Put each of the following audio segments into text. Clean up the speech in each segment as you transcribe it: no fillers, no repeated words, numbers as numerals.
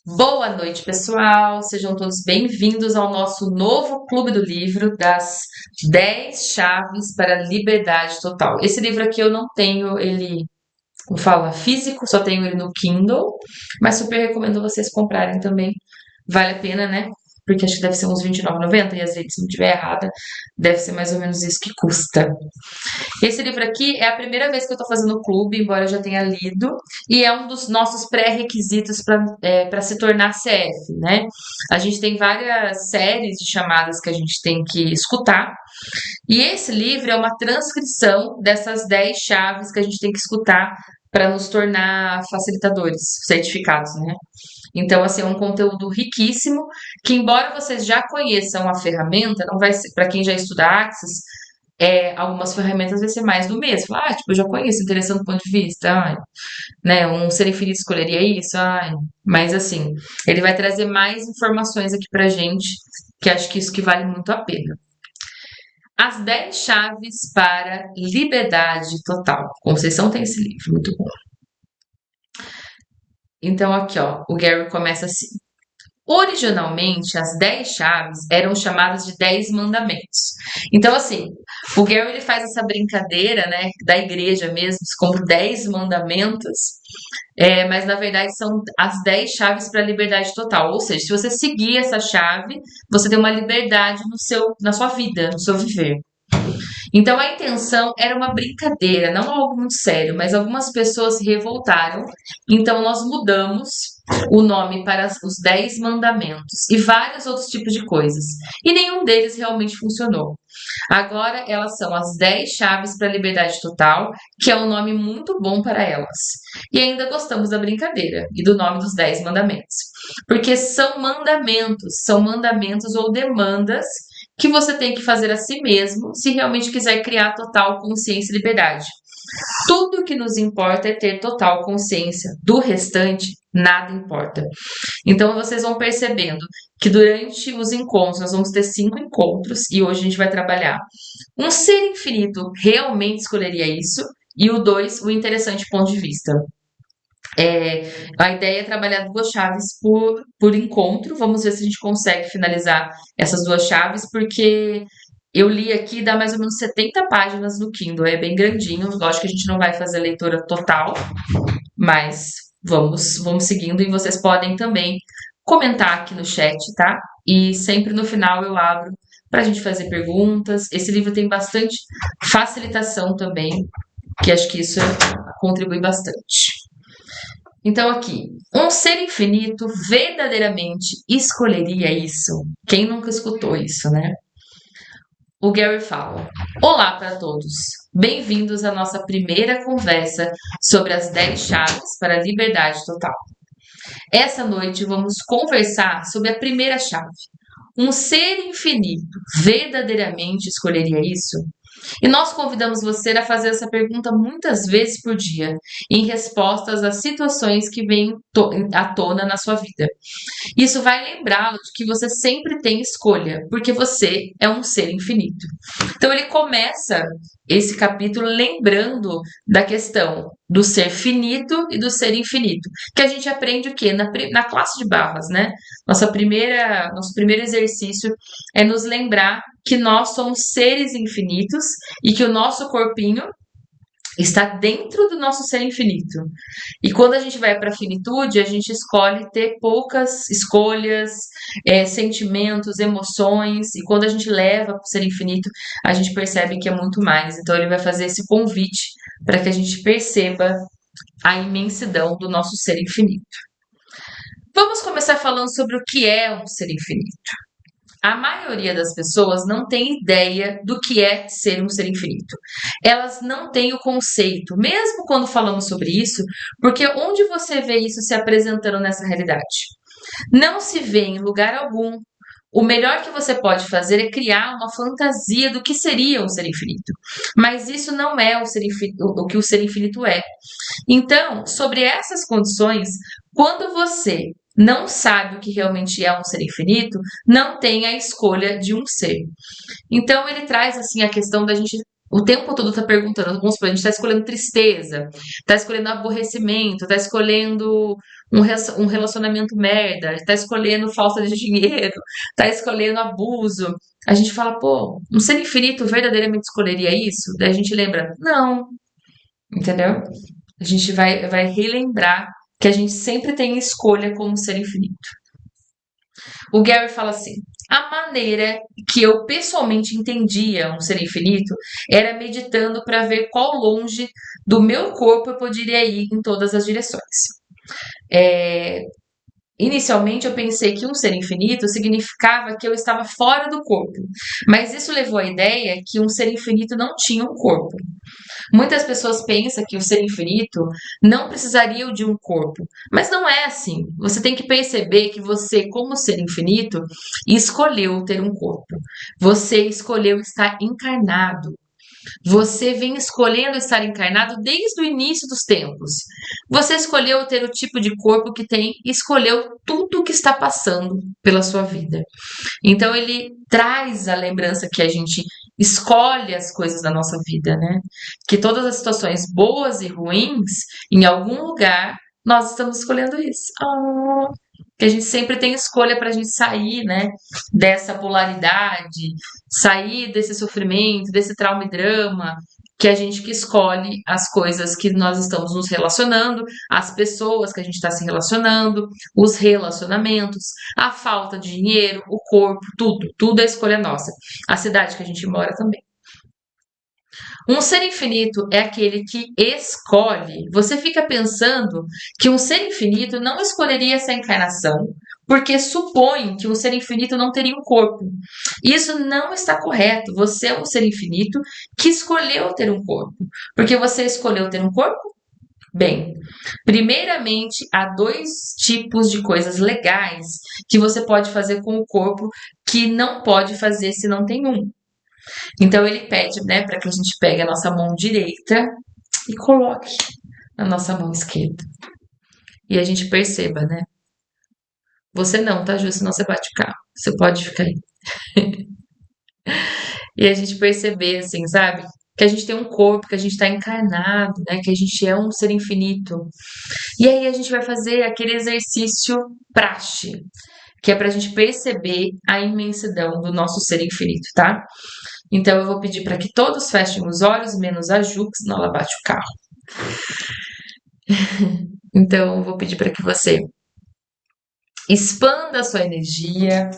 Boa noite, pessoal. Sejam todos bem-vindos ao nosso novo Clube do Livro das 10 chaves para a liberdade total. Esse livro aqui eu não tenho ele, como fala, físico, só tenho ele no Kindle, mas super recomendo vocês comprarem também. Vale a pena, né? Porque acho que deve ser uns R$ 29,90 e às vezes, se não estiver errada, deve ser mais ou menos isso que custa. Esse livro aqui é a primeira vez que eu estou fazendo o clube, embora eu já tenha lido, e é um dos nossos pré-requisitos para se tornar CF, né? A gente tem várias séries de chamadas que a gente tem que escutar, e esse livro é uma transcrição dessas 10 chaves que a gente tem que escutar para nos tornar facilitadores, certificados, né? Então, assim, é um conteúdo riquíssimo, que embora vocês já conheçam a ferramenta, não vai ser, para quem já estuda Axis, algumas ferramentas vai ser mais do mesmo. Tipo, eu já conheço, interessante do ponto de vista. Né, um ser infinito escolheria isso. Mas assim, ele vai trazer mais informações aqui pra gente, que acho que isso que vale muito a pena. As 10 chaves para liberdade total. Conceição tem esse livro, muito bom. Então, aqui, ó, o Gary começa assim. Originalmente, as 10 chaves eram chamadas de 10 mandamentos. Então, assim, o Gary ele faz essa brincadeira, né, da igreja mesmo, como 10 mandamentos, mas na verdade são as 10 chaves para a liberdade total. Ou seja, se você seguir essa chave, você tem uma liberdade na sua vida, no seu viver. Então a intenção era uma brincadeira, não algo muito sério, mas algumas pessoas se revoltaram. Então nós mudamos o nome para os 10 mandamentos e vários outros tipos de coisas. E nenhum deles realmente funcionou. Agora elas são as 10 chaves para a liberdade total, que é um nome muito bom para elas. E ainda gostamos da brincadeira e do nome dos 10 mandamentos. Porque são mandamentos ou demandas que você tem que fazer a si mesmo se realmente quiser criar total consciência e liberdade. Tudo que nos importa é ter total consciência. Do restante, nada importa. Então vocês vão percebendo que durante os encontros, nós vamos ter 5 encontros e hoje a gente vai trabalhar. Um ser infinito realmente escolheria isso, e o 2, o interessante ponto de vista. A ideia é trabalhar 2 chaves por encontro. Vamos ver se a gente consegue finalizar essas 2 chaves, porque eu li aqui, dá mais ou menos 70 páginas no Kindle, é bem grandinho. Lógico que a gente não vai fazer a leitura total, mas vamos seguindo e vocês podem também comentar aqui no chat, tá? E sempre no final eu abro para a gente fazer perguntas. Esse livro tem bastante facilitação também, que acho que isso contribui bastante. Então, aqui, um ser infinito verdadeiramente escolheria isso? Quem nunca escutou isso, né? O Gary fala: Olá para todos. Bem-vindos à nossa primeira conversa sobre as 10 chaves para a liberdade total. Essa noite vamos conversar sobre a primeira chave. Um ser infinito verdadeiramente escolheria isso? E nós convidamos você a fazer essa pergunta muitas vezes por dia, em respostas às situações que vêm à tona na sua vida. Isso vai lembrá-lo de que você sempre tem escolha, porque você é um ser infinito. Então ele começa esse capítulo lembrando da questão do ser finito e do ser infinito, que a gente aprende o quê? Na classe de barras, né? Nosso primeiro exercício é nos lembrar que nós somos seres infinitos e que o nosso corpinho está dentro do nosso ser infinito. E quando a gente vai para a finitude, a gente escolhe ter poucas escolhas, sentimentos, emoções, e quando a gente leva para o ser infinito, a gente percebe que é muito mais. Então ele vai fazer esse convite para que a gente perceba a imensidão do nosso ser infinito. Vamos começar falando sobre o que é um ser infinito. A maioria das pessoas não tem ideia do que é ser um ser infinito. Elas não têm o conceito, mesmo quando falamos sobre isso, porque onde você vê isso se apresentando nessa realidade? Não se vê em lugar algum. O melhor que você pode fazer é criar uma fantasia do que seria um ser infinito. Mas isso não é o que o ser infinito é. Então, sobre essas condições, quando você não sabe o que realmente é um ser infinito, não tem a escolha de um ser. Então ele traz assim a questão da gente o tempo todo tá perguntando, vamos supor, a gente tá escolhendo tristeza, tá escolhendo aborrecimento, tá escolhendo um relacionamento merda, tá escolhendo falta de dinheiro, tá escolhendo abuso. A gente fala, pô, um ser infinito verdadeiramente escolheria isso? Daí a gente lembra, não, entendeu? A gente vai relembrar que a gente sempre tem escolha como ser infinito. O Gary fala assim: a maneira que eu pessoalmente entendia um ser infinito era meditando para ver qual longe do meu corpo eu poderia ir em todas as direções. É, Inicialmente eu pensei que um ser infinito significava que eu estava fora do corpo, mas isso levou à ideia que um ser infinito não tinha um corpo. Muitas pessoas pensam que o ser infinito não precisaria de um corpo, mas não é assim. Você tem que perceber que você, como ser infinito, escolheu ter um corpo. Você escolheu estar encarnado. Você vem escolhendo estar encarnado desde o início dos tempos. Você escolheu ter o tipo de corpo que tem e escolheu tudo o que está passando pela sua vida. Então ele traz a lembrança que a gente escolhe as coisas da nossa vida, né? Que todas as situações boas e ruins, em algum lugar, nós estamos escolhendo isso. Oh, que a gente sempre tem escolha para a gente sair, né? Dessa polaridade, sair desse sofrimento, desse trauma e drama, que a gente que escolhe as coisas que nós estamos nos relacionando, as pessoas que a gente está se relacionando, os relacionamentos, a falta de dinheiro, o corpo, tudo é escolha nossa. A cidade que a gente mora também. Um ser infinito é aquele que escolhe. Você fica pensando que um ser infinito não escolheria essa encarnação, porque supõe que um ser infinito não teria um corpo. Isso não está correto. Você é um ser infinito que escolheu ter um corpo. Porque você escolheu ter um corpo? Bem, primeiramente, há dois tipos de coisas legais que você pode fazer com o corpo que não pode fazer se não tem um. Então ele pede, né, para que a gente pegue a nossa mão direita e coloque na nossa mão esquerda. E a gente perceba, né? Você não, tá, Ju? Senão você bate o carro. Você pode ficar aí. E a gente perceber, assim, sabe? Que a gente tem um corpo, que a gente está encarnado, né? Que a gente é um ser infinito. E aí a gente vai fazer aquele exercício praxe, que é para a gente perceber a imensidão do nosso ser infinito, tá? Então eu vou pedir para que todos fechem os olhos, menos a Ju, que senão ela bate o carro. Então eu vou pedir para que você expanda a sua energia,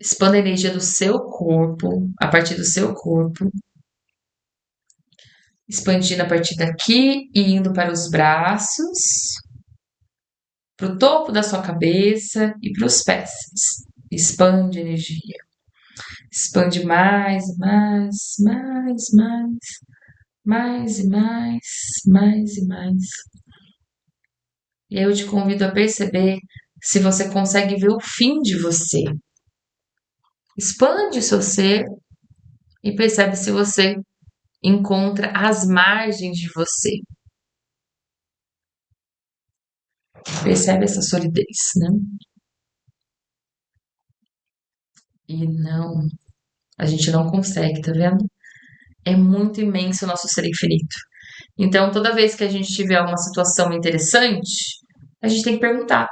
expanda a energia do seu corpo, a partir do seu corpo, expandindo a partir daqui e indo para os braços, para o topo da sua cabeça e para os pés. Expande a energia. Expande mais, mais, mais, mais, mais e mais, mais e mais. E aí eu te convido a perceber se você consegue ver o fim de você. Expande o seu ser e percebe se você encontra as margens de você. Percebe essa solidez, né? E não, a gente não consegue, tá vendo? É muito imenso o nosso ser infinito. Então, toda vez que a gente tiver uma situação interessante, a gente tem que perguntar: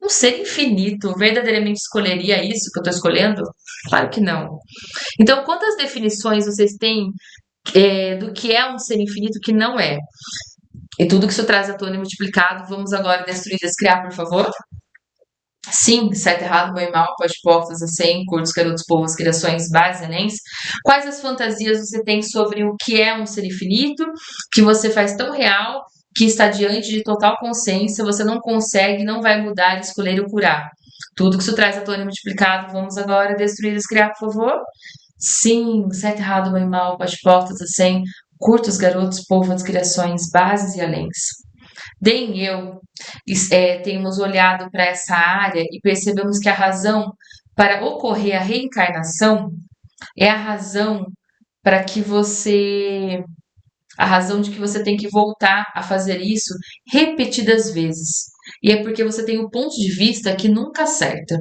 um ser infinito verdadeiramente escolheria isso que eu estou escolhendo? Claro que não. Então, quantas definições vocês têm do que é um ser infinito que não é? E tudo que isso traz à tona e multiplicado, vamos agora destruir e descriar, por favor? Sim, certo, errado, bom e mal, pode portas, assim, curtos, garotos, povos, criações, bases, enéns. Quais as fantasias você tem sobre o que é um ser infinito, que você faz tão real, que está diante de total consciência, você não consegue, não vai mudar, escolher ou curar? Tudo que isso traz à tona e multiplicado, vamos agora destruir e descriar, por favor? Sim, certo, errado, bom e mal, pode portas, assim, curtos, garotos, povos, criações, bases e aléns. Deem e eu temos olhado para essa área e percebemos que a razão para ocorrer a reencarnação é a razão para que você. A razão de que você tem que voltar a fazer isso repetidas vezes. E é porque você tem um ponto de vista que nunca acerta.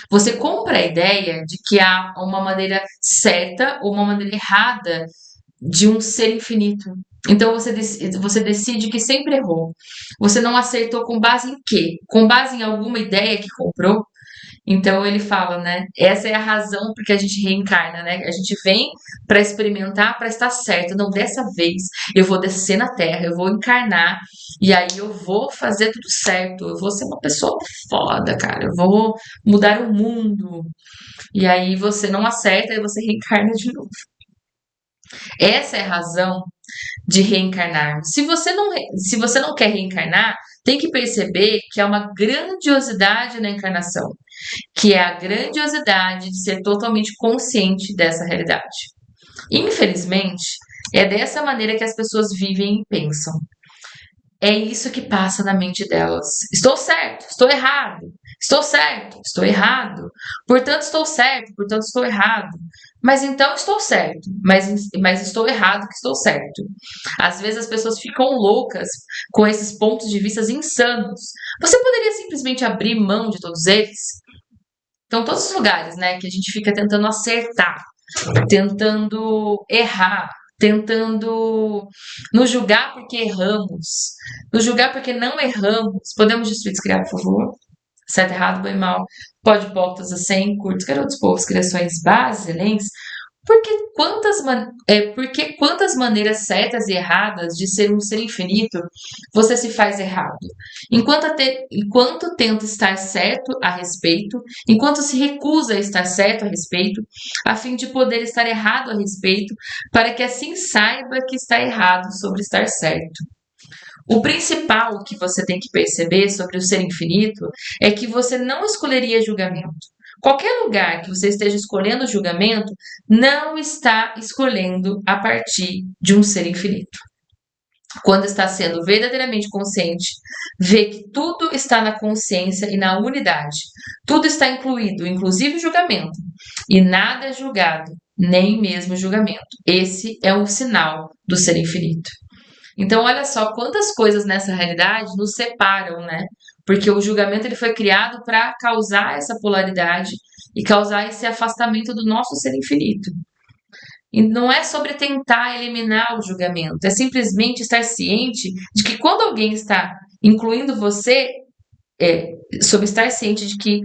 Você compra a ideia de que há uma maneira certa ou uma maneira errada de um ser infinito. Então você decide que sempre errou. Você não acertou com base em quê? Com base em alguma ideia que comprou? Então ele fala, né? Essa é a razão porque a gente reencarna, né? A gente vem para experimentar, para estar certo. Não, dessa vez eu vou descer na Terra, eu vou encarnar e aí eu vou fazer tudo certo. Eu vou ser uma pessoa foda, cara. Eu vou mudar o mundo. E aí você não acerta e você reencarna de novo. Essa é a razão de reencarnar. Se você não quer reencarnar, tem que perceber que há uma grandiosidade na encarnação, que é a grandiosidade de ser totalmente consciente dessa realidade. Infelizmente, é dessa maneira que as pessoas vivem e pensam. É isso que passa na mente delas. Estou certo, estou errado. Estou certo, estou errado. Portanto, estou certo, portanto, estou errado. Mas então estou certo, mas estou errado que estou certo. Às vezes as pessoas ficam loucas com esses pontos de vista insanos. Você poderia simplesmente abrir mão de todos eles? Então, todos os lugares, né, que a gente fica tentando acertar, tentando errar, tentando nos julgar porque erramos, nos julgar porque não erramos. Podemos destruir, descriar, por favor? Certo, errado, bem, mal. Pode, botas, assim, curtos, garotos, povos, criações, bases, elenques. Porque quantas maneiras certas e erradas de ser um ser infinito você se faz errado? Enquanto tenta estar certo a respeito, enquanto se recusa a estar certo a respeito, a fim de poder estar errado a respeito, para que assim saiba que está errado sobre estar certo. O principal que você tem que perceber sobre o ser infinito é que você não escolheria julgamento. Qualquer lugar que você esteja escolhendo julgamento, não está escolhendo a partir de um ser infinito. Quando está sendo verdadeiramente consciente, vê que tudo está na consciência e na unidade. Tudo está incluído, inclusive o julgamento. E nada é julgado, nem mesmo o julgamento. Esse é o sinal do ser infinito. Então, olha só quantas coisas nessa realidade nos separam, né? Porque o julgamento ele foi criado para causar essa polaridade e causar esse afastamento do nosso ser infinito. E não é sobre tentar eliminar o julgamento, é simplesmente estar ciente de que quando alguém está incluindo você, sobre estar ciente de que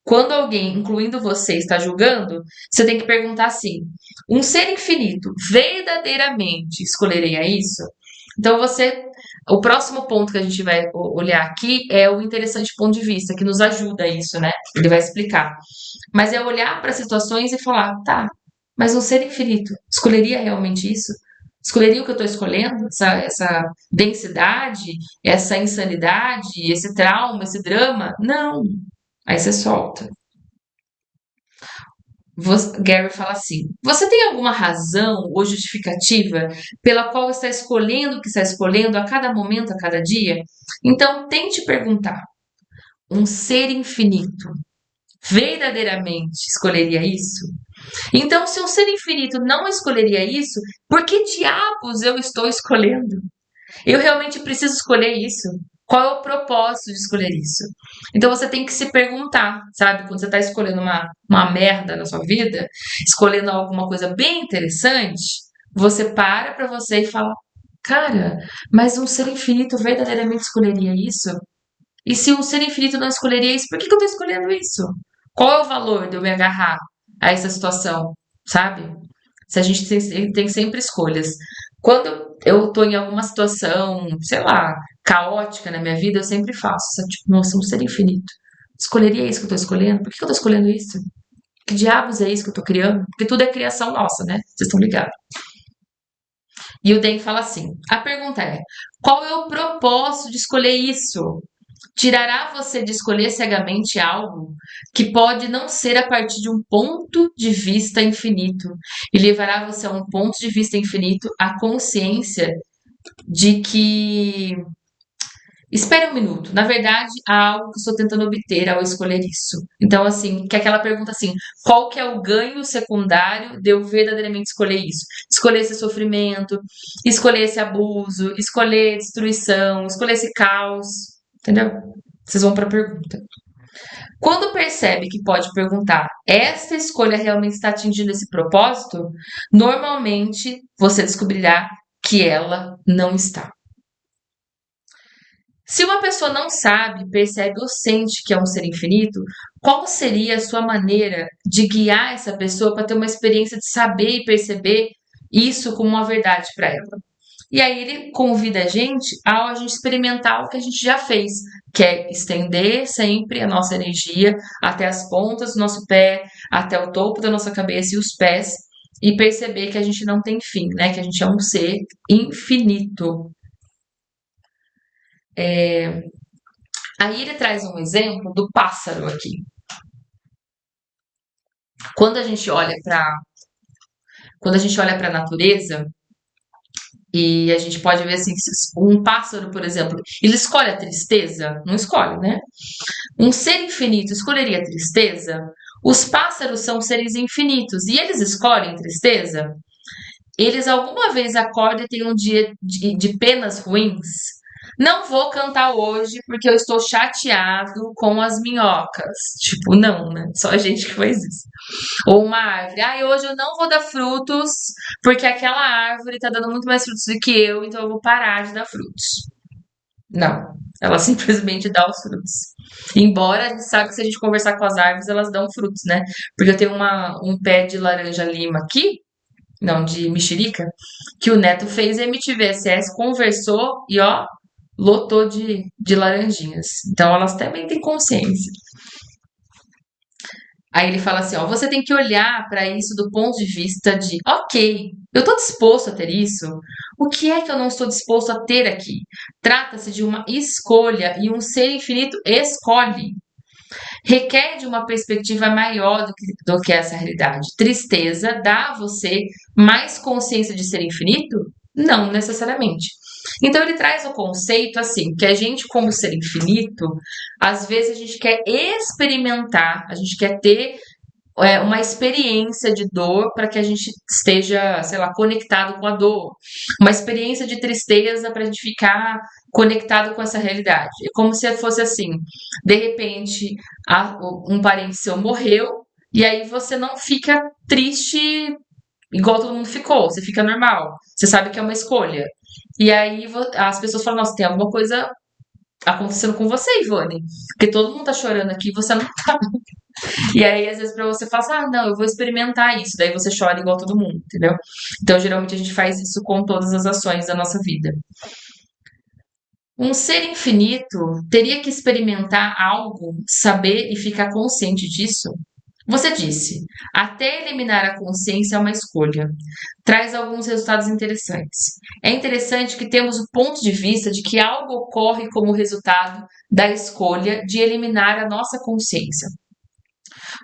quando alguém, incluindo você, está julgando, você tem que perguntar assim: um ser infinito verdadeiramente escolheria isso? Então o próximo ponto que a gente vai olhar aqui é o interessante ponto de vista, que nos ajuda a isso, né? Ele vai explicar. Mas é olhar para situações e falar, tá, mas um ser infinito escolheria realmente isso? Escolheria o que eu estou escolhendo? Essa densidade, essa insanidade, esse trauma, esse drama? Não. Aí você solta. Gary fala assim: você tem alguma razão ou justificativa pela qual está escolhendo o que está escolhendo a cada momento, a cada dia? Então tente perguntar: um ser infinito verdadeiramente escolheria isso? Então, se um ser infinito não escolheria isso, por que diabos eu estou escolhendo? Eu realmente preciso escolher isso? Qual é o propósito de escolher isso? Então você tem que se perguntar, sabe? Quando você está escolhendo uma merda na sua vida, escolhendo alguma coisa bem interessante, você para você e fala: cara, mas um ser infinito verdadeiramente escolheria isso? E se um ser infinito não escolheria isso, por que eu estou escolhendo isso? Qual é o valor de eu me agarrar a essa situação, sabe? Se a gente tem sempre escolhas. Quando eu tô em alguma situação, sei lá, caótica na minha vida, eu sempre faço, sabe? Tipo, nossa, um ser infinito. Escolheria isso que eu tô escolhendo? Por que eu tô escolhendo isso? Que diabos é isso que eu tô criando? Porque tudo é criação nossa, né? Vocês estão ligados. E o Den fala assim: a pergunta é: qual é o propósito de escolher isso? Tirará você de escolher cegamente algo que pode não ser a partir de um ponto de vista infinito e levará você a um ponto de vista infinito, a consciência de que. Espere um minuto. Na verdade, há algo que eu estou tentando obter ao escolher isso. Então, assim, que é aquela pergunta assim: qual que é o ganho secundário de eu verdadeiramente escolher isso? Escolher esse sofrimento, escolher esse abuso, escolher destruição, escolher esse caos. Entendeu? Vocês vão para a pergunta. Quando percebe que pode perguntar, esta escolha realmente está atingindo esse propósito? Normalmente você descobrirá que ela não está. Se uma pessoa não sabe, percebe ou sente que é um ser infinito, qual seria a sua maneira de guiar essa pessoa para ter uma experiência de saber e perceber isso como uma verdade para ela? E aí ele convida a gente experimentar o que a gente já fez, que é estender sempre a nossa energia até as pontas do nosso pé, até o topo da nossa cabeça e os pés, e perceber que a gente não tem fim, né? Que a gente é um ser infinito. Aí ele traz um exemplo do pássaro aqui. Quando a gente olha para quando a gente olha para a natureza e a gente pode ver assim, um pássaro, por exemplo, ele escolhe a tristeza? Não escolhe, né? Um ser infinito escolheria a tristeza? Os pássaros são seres infinitos e eles escolhem tristeza? Eles alguma vez acordam e têm um dia de penas ruins? Não vou cantar hoje porque eu estou chateado com as minhocas. Tipo, não, né? Só a gente que faz isso. Ou uma árvore. Ah, hoje eu não vou dar frutos porque aquela árvore tá dando muito mais frutos do que eu, então eu vou parar de dar frutos. Não. Ela simplesmente dá os frutos. Embora a gente sabe que se a gente conversar com as árvores, elas dão frutos, né? Porque eu tenho um pé de laranja lima aqui, não, de mexerica, que o Neto fez MTVSS, conversou e ó, lotou de laranjinhas. Então elas também têm consciência. Aí ele fala assim, ó, você tem que olhar para isso do ponto de vista de, ok, eu estou disposto a ter isso. O que é que eu não estou disposto a ter aqui? Trata-se de uma escolha e um ser infinito escolhe. Requer de uma perspectiva maior do que essa realidade. Tristeza dá a você mais consciência de ser infinito? Não necessariamente. Então ele traz o conceito assim, que a gente, como ser infinito, às vezes a gente quer experimentar, a gente quer ter uma experiência de dor para que a gente esteja, sei lá, conectado com a dor. Uma experiência de tristeza para a gente ficar conectado com essa realidade. É como se fosse assim: de repente, um parente seu morreu, e aí você não fica triste igual todo mundo ficou, você fica normal. Você sabe que é uma escolha. E aí as pessoas falam: nossa, tem alguma coisa acontecendo com você, Ivone. Porque todo mundo tá chorando aqui e você não tá. E aí, às vezes, pra você falar assim, ah, não, eu vou experimentar isso. Daí você chora igual todo mundo, entendeu? Então, geralmente, a gente faz isso com todas as ações da nossa vida. Um ser infinito teria que experimentar algo, saber e ficar consciente disso? Você disse, até eliminar a consciência é uma escolha. Traz alguns resultados interessantes. É interessante que temos o ponto de vista de que algo ocorre como resultado da escolha de eliminar a nossa consciência.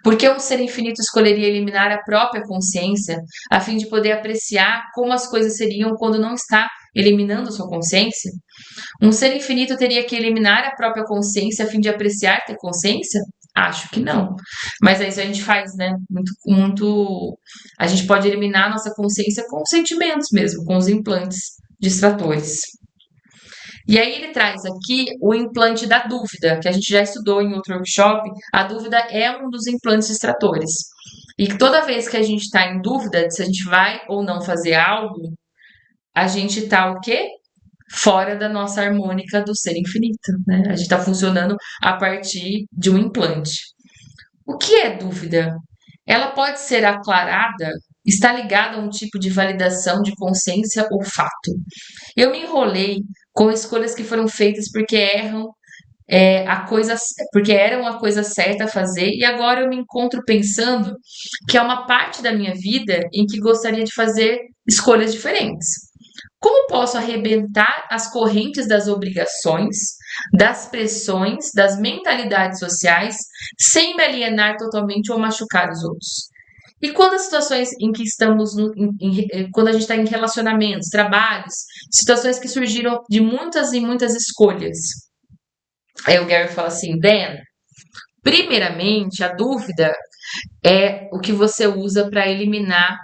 Porque um ser infinito escolheria eliminar a própria consciência a fim de poder apreciar como as coisas seriam quando não está eliminando sua consciência? Um ser infinito teria que eliminar a própria consciência a fim de apreciar ter consciência? Acho que não. Mas é isso a gente faz, né? Muito. A gente pode eliminar a nossa consciência com os sentimentos mesmo, com os implantes distratores. E aí ele traz aqui o implante da dúvida, que a gente já estudou em outro workshop. A dúvida é um dos implantes distratores. E toda vez que a gente está em dúvida de se a gente vai ou não fazer algo, a gente está o quê? Fora da nossa harmônica do ser infinito, né? A gente está funcionando a partir de um implante. O que é dúvida? Ela pode ser aclarada, está ligada a um tipo de validação de consciência ou fato. Eu me enrolei com escolhas que foram feitas porque erram porque eram a coisa certa a fazer e agora eu me encontro pensando que é uma parte da minha vida em que gostaria de fazer escolhas diferentes. Como posso arrebentar as correntes das obrigações, das pressões, das mentalidades sociais, sem me alienar totalmente ou machucar os outros? E quando as situações em que estamos, quando a gente está em relacionamentos, trabalhos, situações que surgiram de muitas e muitas escolhas. Aí o Gary fala assim, Dan, primeiramente, a dúvida é o que você usa para eliminar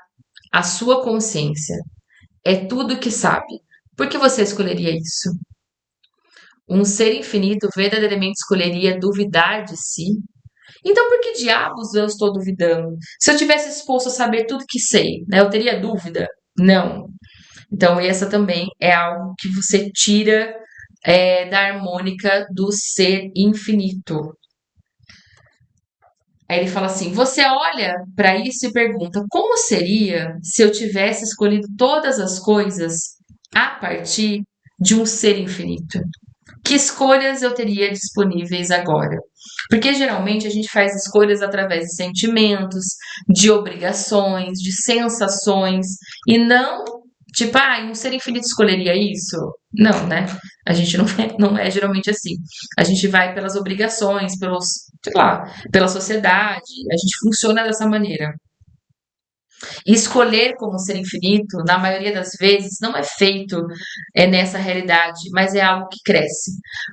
a sua consciência. É tudo que sabe. Por que você escolheria isso? Um ser infinito verdadeiramente escolheria duvidar de si? Então, por que diabos eu estou duvidando? Se eu tivesse disposto a saber tudo que sei, né, eu teria dúvida? Não. Então, essa também é algo que você tira da harmônica do ser infinito. Aí ele fala assim: você olha para isso e pergunta, como seria se eu tivesse escolhido todas as coisas a partir de um ser infinito? Que escolhas eu teria disponíveis agora? Porque geralmente a gente faz escolhas através de sentimentos, de obrigações, de sensações, e não tipo, um ser infinito escolheria isso? Não, né? A gente não é geralmente assim. A gente vai pelas obrigações, pelos, sei lá, pela sociedade, a gente funciona dessa maneira. E escolher como ser infinito, na maioria das vezes, não é feito nessa realidade, mas é algo que cresce.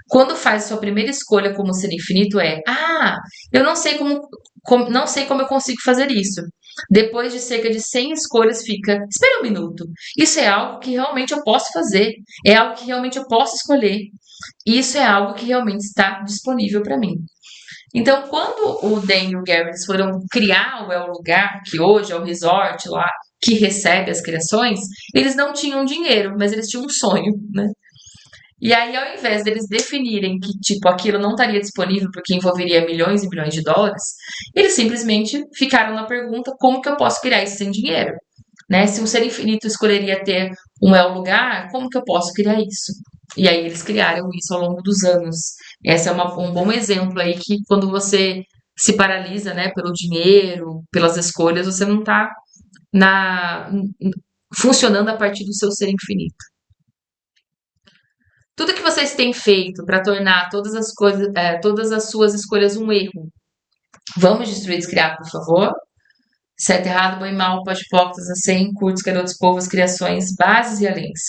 Quando faz sua primeira escolha como ser infinito, eu não sei não sei como eu consigo fazer isso. Depois de cerca de 100 escolhas, fica, espera um minuto. Isso é algo que realmente eu posso fazer, é algo que realmente eu posso escolher. Isso é algo que realmente está disponível para mim. Então, quando o Dan e o Gary eles foram criar o El Lugar, que hoje é o resort lá, que recebe as criações, eles não tinham dinheiro, mas eles tinham um sonho, né? E aí, ao invés deles definirem que, tipo, aquilo não estaria disponível porque envolveria milhões e milhões de dólares, eles simplesmente ficaram na pergunta: como que eu posso criar isso sem dinheiro? Né? Se um ser infinito escolheria ter um El Lugar, como que eu posso criar isso? E aí eles criaram isso ao longo dos anos. Esse é um bom exemplo aí que quando você se paralisa, né, pelo dinheiro, pelas escolhas, você não está na funcionando a partir do seu ser infinito. Tudo que vocês têm feito para tornar todas as coisas, todas as suas escolhas um erro. Vamos destruir e descriar, por favor. Certo, errado, bom e mal, pode hipócritas, assim, curtos, garotos, povos, criações, bases e aléns.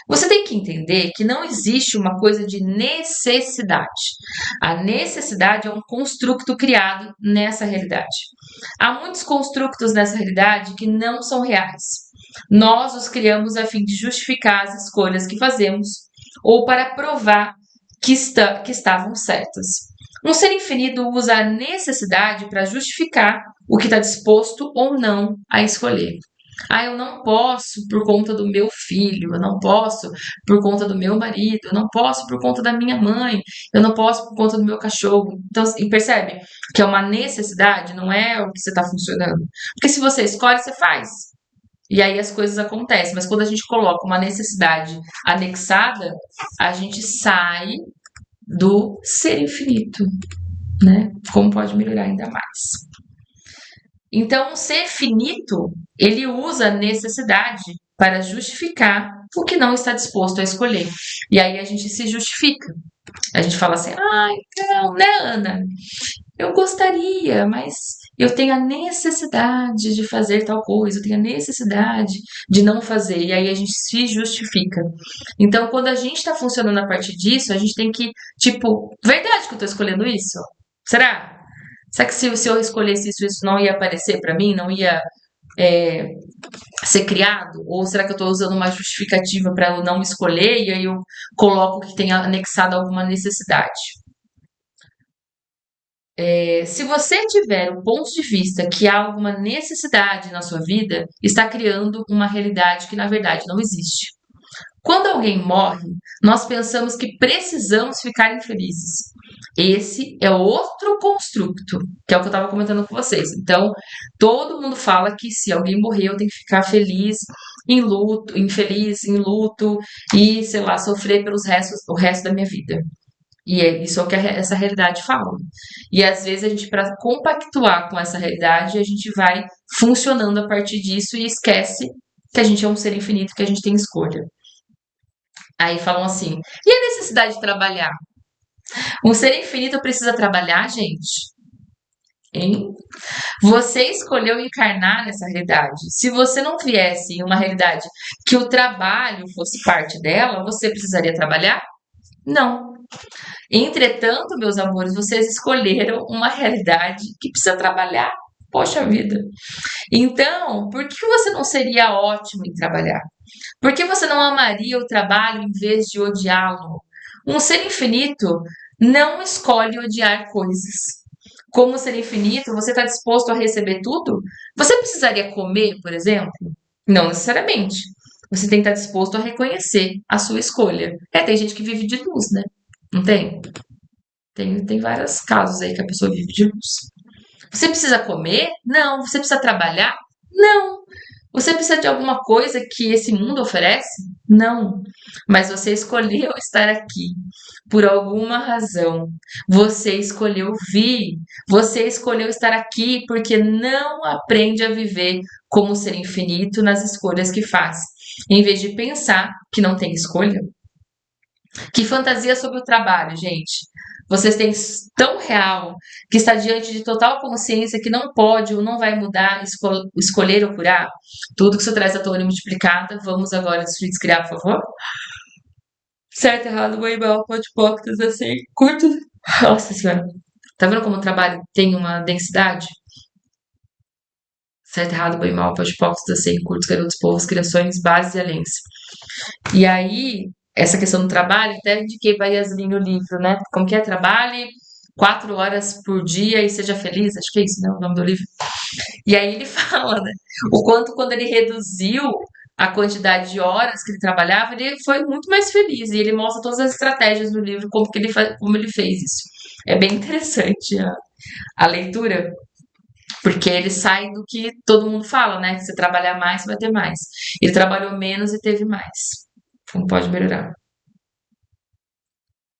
Você tem que entender que não existe uma coisa de necessidade. A necessidade é um construto criado nessa realidade. Há muitos construtos nessa realidade que não são reais. Nós os criamos a fim de justificar as escolhas que fazemos ou para provar que estavam certas. Um ser infinito usa a necessidade para justificar o que está disposto ou não a escolher. Eu não posso por conta do meu filho, eu não posso por conta do meu marido, eu não posso por conta da minha mãe, eu não posso por conta do meu cachorro. Então, assim, percebe que é uma necessidade, não é o que você está funcionando. Porque se você escolhe, você faz. E aí as coisas acontecem. Mas quando a gente coloca uma necessidade anexada, a gente sai do ser infinito, né? Como pode melhorar ainda mais. Então, o ser finito, ele usa a necessidade para justificar o que não está disposto a escolher. E aí a gente se justifica. A gente fala assim: não, né, Ana? Eu gostaria, mas eu tenho a necessidade de fazer tal coisa, eu tenho a necessidade de não fazer. E aí a gente se justifica. Então, quando a gente está funcionando a partir disso, a gente tem que, tipo, verdade que eu estou escolhendo isso? Será? Será que se eu escolhesse isso, isso não ia aparecer para mim? Não ia é, ser criado? Ou será que eu estou usando uma justificativa para eu não escolher e aí eu coloco que tem anexado alguma necessidade? Se você tiver o ponto de vista que há alguma necessidade na sua vida, está criando uma realidade que na verdade não existe. Quando alguém morre, nós pensamos que precisamos ficar infelizes. Esse é outro construto, que é o que eu estava comentando com vocês. Então, todo mundo fala que se alguém morrer, eu tenho que ficar feliz, em luto, infeliz, em luto e, sei lá, sofrer o resto da minha vida. E é isso é o que essa realidade fala. E às vezes a gente, para compactuar com essa realidade, a gente vai funcionando a partir disso e esquece que a gente é um ser infinito, que a gente tem escolha. Aí falam assim: e a necessidade de trabalhar? Um ser infinito precisa trabalhar, gente? Hein? Você escolheu encarnar nessa realidade. Se você não viesse em uma realidade que o trabalho fosse parte dela, você precisaria trabalhar? Não. Entretanto, meus amores, vocês escolheram uma realidade que precisa trabalhar. Poxa vida. Então, por que você não seria ótimo em trabalhar? Por que você não amaria o trabalho em vez de odiá-lo? Um ser infinito não escolhe odiar coisas. Como ser infinito, você está disposto a receber tudo? Você precisaria comer, por exemplo? Não necessariamente. Você tem que estar disposto a reconhecer a sua escolha. Tem gente que vive de luz, né? Não tem? Tem vários casos aí que a pessoa vive de luz. Você precisa comer? Não. Você precisa trabalhar? Não. Você precisa de alguma coisa que esse mundo oferece? Não. Mas você escolheu estar aqui por alguma razão. Você escolheu vir. Você escolheu estar aqui porque não aprende a viver como ser infinito nas escolhas que faz. Em vez de pensar que não tem escolha. Que fantasia sobre o trabalho, gente. Vocês têm tão real que está diante de total consciência que não pode ou não vai mudar, escolher ou curar. Tudo que você traz a torre multiplicada. Vamos agora destruir, criar, por favor. Certo, errado, bem, mal, pode hipócritas, assim, curto. Nossa senhora. Tá vendo como o trabalho tem uma densidade? Certo, errado, bem, mal, pode hipócritas, assim, curtos, garotos, povos, criações, bases e alens. E aí, essa questão do trabalho, até indiquei para Yasmin no livro, né? Como que é? Trabalhe 4 horas por dia e seja feliz, acho que é isso, né? O nome do livro. E aí ele fala, né? O quanto quando ele reduziu a quantidade de horas que ele trabalhava, ele foi muito mais feliz. E ele mostra todas as estratégias no livro, como ele fez isso. É bem interessante a leitura, porque ele sai do que todo mundo fala, né? Que você trabalhar mais, você vai ter mais. Ele trabalhou menos e teve mais. Como pode melhorar?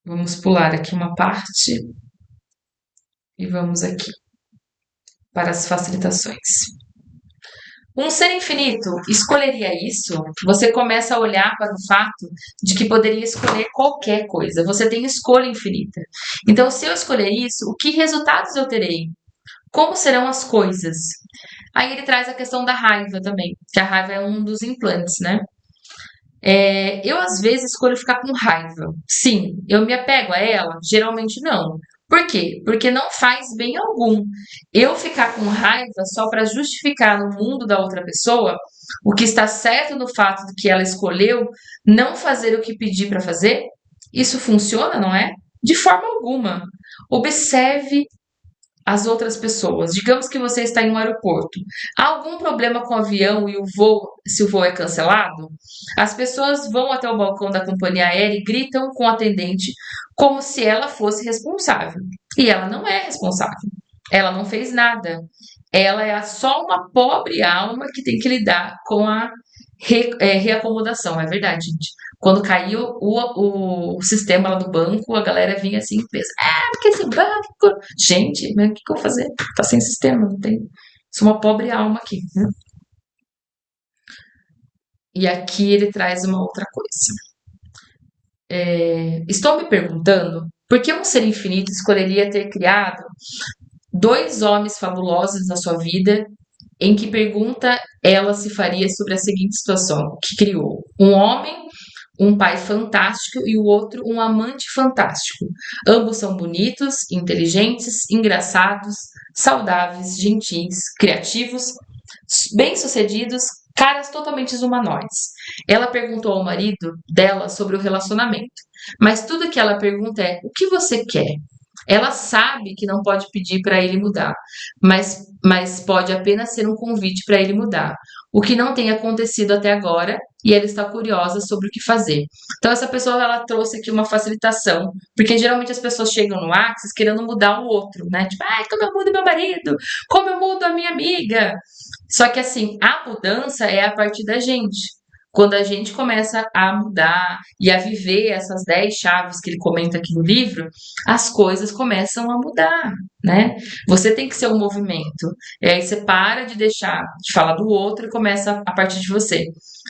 Vamos pular aqui uma parte e vamos aqui para as facilitações. Um ser infinito escolheria isso? Você começa a olhar para o fato de que poderia escolher qualquer coisa. Você tem escolha infinita. Então, se eu escolher isso, o que resultados eu terei? Como serão as coisas? Aí ele traz a questão da raiva também, que a raiva é um dos implantes, né? Eu, às vezes, escolho ficar com raiva. Sim, eu me apego a ela? Geralmente não. Por quê? Porque não faz bem algum. Eu ficar com raiva só para justificar no mundo da outra pessoa o que está certo no fato de que ela escolheu não fazer o que pedi para fazer, isso funciona, não é? De forma alguma. Observe as outras pessoas. Digamos que você está em um aeroporto. Há algum problema com o avião e o voo, se o voo é cancelado? As pessoas vão até o balcão da companhia aérea e gritam com o atendente como se ela fosse responsável. E ela não é responsável. Ela não fez nada. Ela é só uma pobre alma que tem que lidar com a reacomodação. É verdade, gente. Quando caiu o sistema lá do banco, a galera vinha assim e pensa, porque esse banco. Gente, mas o que eu vou fazer? Tá sem sistema, não tem. Sou uma pobre alma aqui, né? E aqui ele traz uma outra coisa. Estou me perguntando por que um ser infinito escolheria ter criado dois homens fabulosos na sua vida, em que pergunta ela se faria sobre a seguinte situação que criou: um homem, um pai fantástico e o outro um amante fantástico. Ambos são bonitos, inteligentes, engraçados, saudáveis, gentis, criativos, bem-sucedidos, caras totalmente humanoides. Ela perguntou ao marido dela sobre o relacionamento, mas tudo que ela pergunta é: o que você quer? Ela sabe que não pode pedir para ele mudar, mas pode apenas ser um convite para ele mudar. O que não tem acontecido até agora e ela está curiosa sobre o que fazer. Então, essa pessoa ela trouxe aqui uma facilitação, porque geralmente as pessoas chegam no Axis querendo mudar o outro, né? Tipo, como eu mudo meu marido? Como eu mudo a minha amiga? Só que assim, a mudança é a partir da gente. Quando a gente começa a mudar e a viver essas 10 chaves que ele comenta aqui no livro, as coisas começam a mudar, né? Você tem que ser um movimento. E aí você para de deixar de falar do outro e começa a partir de você.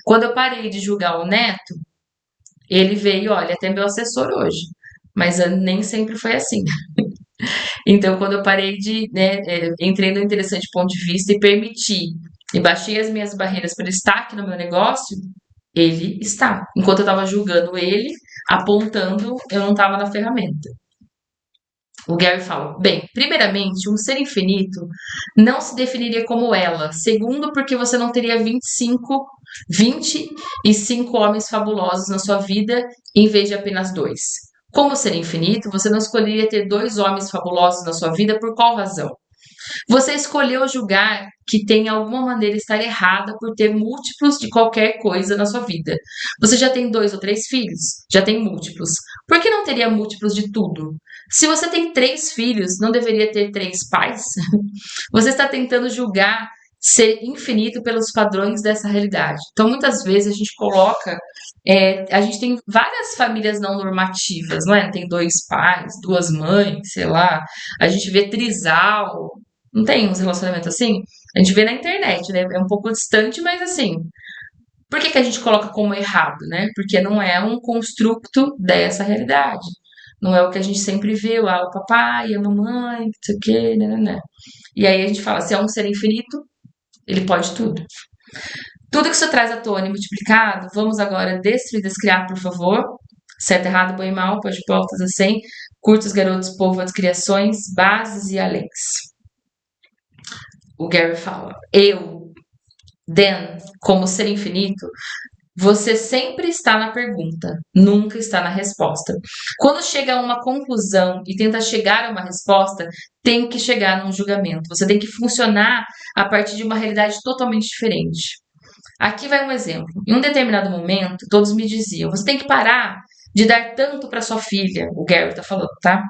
Quando eu parei de julgar o Neto, ele veio, olha, até meu assessor hoje. Mas nem sempre foi assim. Então, quando eu parei de, né, entrei no interessante ponto de vista e permiti, e baixei as minhas barreiras para ele estar aqui no meu negócio, ele está. Enquanto eu estava julgando ele, apontando, eu não estava na ferramenta. O Gary fala: bem, primeiramente, um ser infinito não se definiria como ela. Segundo, porque você não teria 25 homens fabulosos na sua vida em vez de apenas dois. Como ser infinito, você não escolheria ter dois homens fabulosos na sua vida por qual razão? Você escolheu julgar que tem alguma maneira estar errada por ter múltiplos de qualquer coisa na sua vida. Você já tem 2 ou 3 filhos, já tem múltiplos. Por que não teria múltiplos de tudo? Se você tem 3 filhos, não deveria ter 3 pais? Você está tentando julgar ser infinito pelos padrões dessa realidade. Então, muitas vezes a gente coloca. A gente tem várias famílias não normativas, não é? Tem 2 pais, 2 mães, sei lá. A gente vê trisal, não tem uns relacionamentos assim? A gente vê na internet, né? É um pouco distante, mas assim. Por que a gente coloca como errado, né? Porque não é um construto dessa realidade. Não é o que a gente sempre vê, o papai, a mamãe, não sei o quê, né? E aí a gente fala, se é um ser infinito, ele pode tudo. Tudo que isso traz à tona e multiplicado, vamos agora destruir, descriar, por favor. Certo, errado, bom e mal, pode portas assim. Curtos, garotos, povo, as criações, bases e aléns. O Gary fala, Dan, como ser infinito, você sempre está na pergunta, nunca está na resposta. Quando chega a uma conclusão e tenta chegar a uma resposta, tem que chegar num julgamento. Você tem que funcionar a partir de uma realidade totalmente diferente. Aqui vai um exemplo. Em um determinado momento, todos me diziam: você tem que parar de dar tanto para sua filha. O Gary tá falando, tá?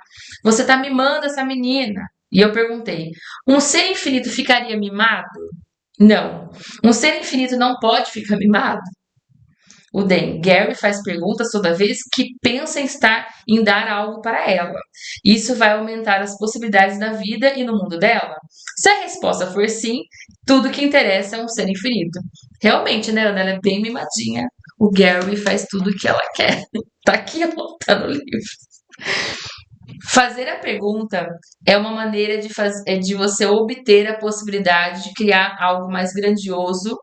Você tá mimando essa menina. E eu perguntei: um ser infinito ficaria mimado? Não. Um ser infinito não pode ficar mimado? O Dan, Gary faz perguntas toda vez que pensa em dar algo para ela. Isso vai aumentar as possibilidades da vida e no mundo dela? Se a resposta for sim, tudo que interessa é um ser infinito. Realmente, né, Ana? Ela é bem mimadinha. O Gary faz tudo o que ela quer. Tá aqui, ó, tá no livro. Fazer a pergunta é uma maneira de você obter a possibilidade de criar algo mais grandioso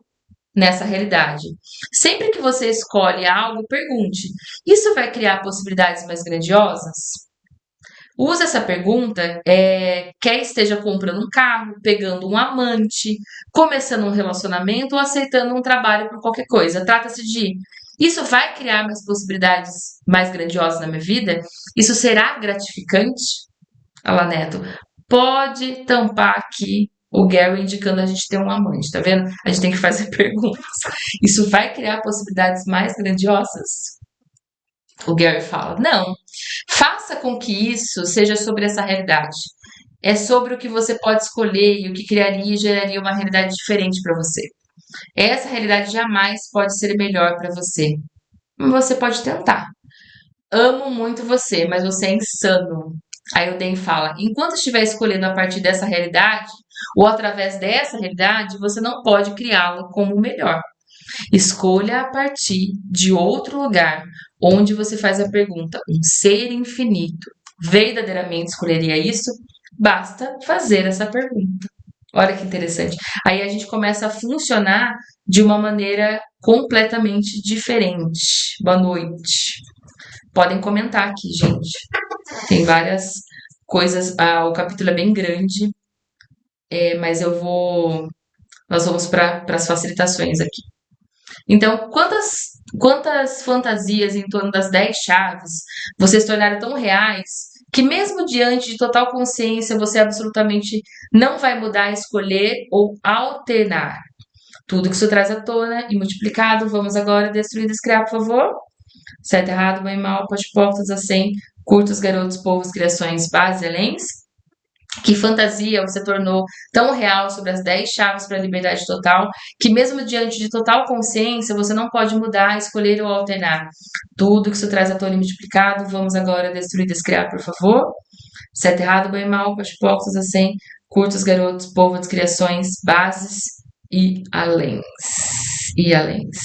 nessa realidade. Sempre que você escolhe algo, pergunte: isso vai criar possibilidades mais grandiosas? Use essa pergunta, quer esteja comprando um carro, pegando um amante, começando um relacionamento ou aceitando um trabalho por qualquer coisa. Trata-se de: isso vai criar mais possibilidades mais grandiosas na minha vida? Isso será gratificante? Olha lá, Neto. Pode tampar aqui o Gary indicando a gente ter um amante, tá vendo? A gente tem que fazer perguntas. Isso vai criar possibilidades mais grandiosas? O Gary fala: não. Faça com que isso seja sobre essa realidade. É sobre o que você pode escolher e o que criaria e geraria uma realidade diferente para você. Essa realidade jamais pode ser melhor para você. Você pode tentar. Amo muito você, mas você é insano. Aí o Dan fala: enquanto estiver escolhendo a partir dessa realidade, ou através dessa realidade, você não pode criá-la como o melhor. Escolha a partir de outro lugar, onde você faz a pergunta: um ser infinito verdadeiramente escolheria isso? Basta fazer essa pergunta. Olha que interessante. Aí a gente começa a funcionar de uma maneira completamente diferente. Boa noite. Podem comentar aqui, gente. Tem várias coisas. O capítulo é bem grande, mas nós vamos para as facilitações aqui. Então, quantas fantasias em torno das 10 chaves vocês tornaram tão reais que mesmo diante de total consciência você absolutamente não vai mudar, escolher ou alternar? Tudo que isso traz à tona e multiplicado, vamos agora destruir e descriar, por favor. Certo, errado, bem, mal, pode portas, assim, curtos, garotos, povos, criações, bases, elenques. Que fantasia você tornou tão real sobre as 10 chaves para a liberdade total, que mesmo diante de total consciência, você não pode mudar, escolher ou alternar. Tudo que isso traz à tona e multiplicado, vamos agora destruir e descriar, por favor. Certo, errado, bem, mal, pode portas, assim, curtos, garotos, povo, das criações, bases e aléns. E aléns.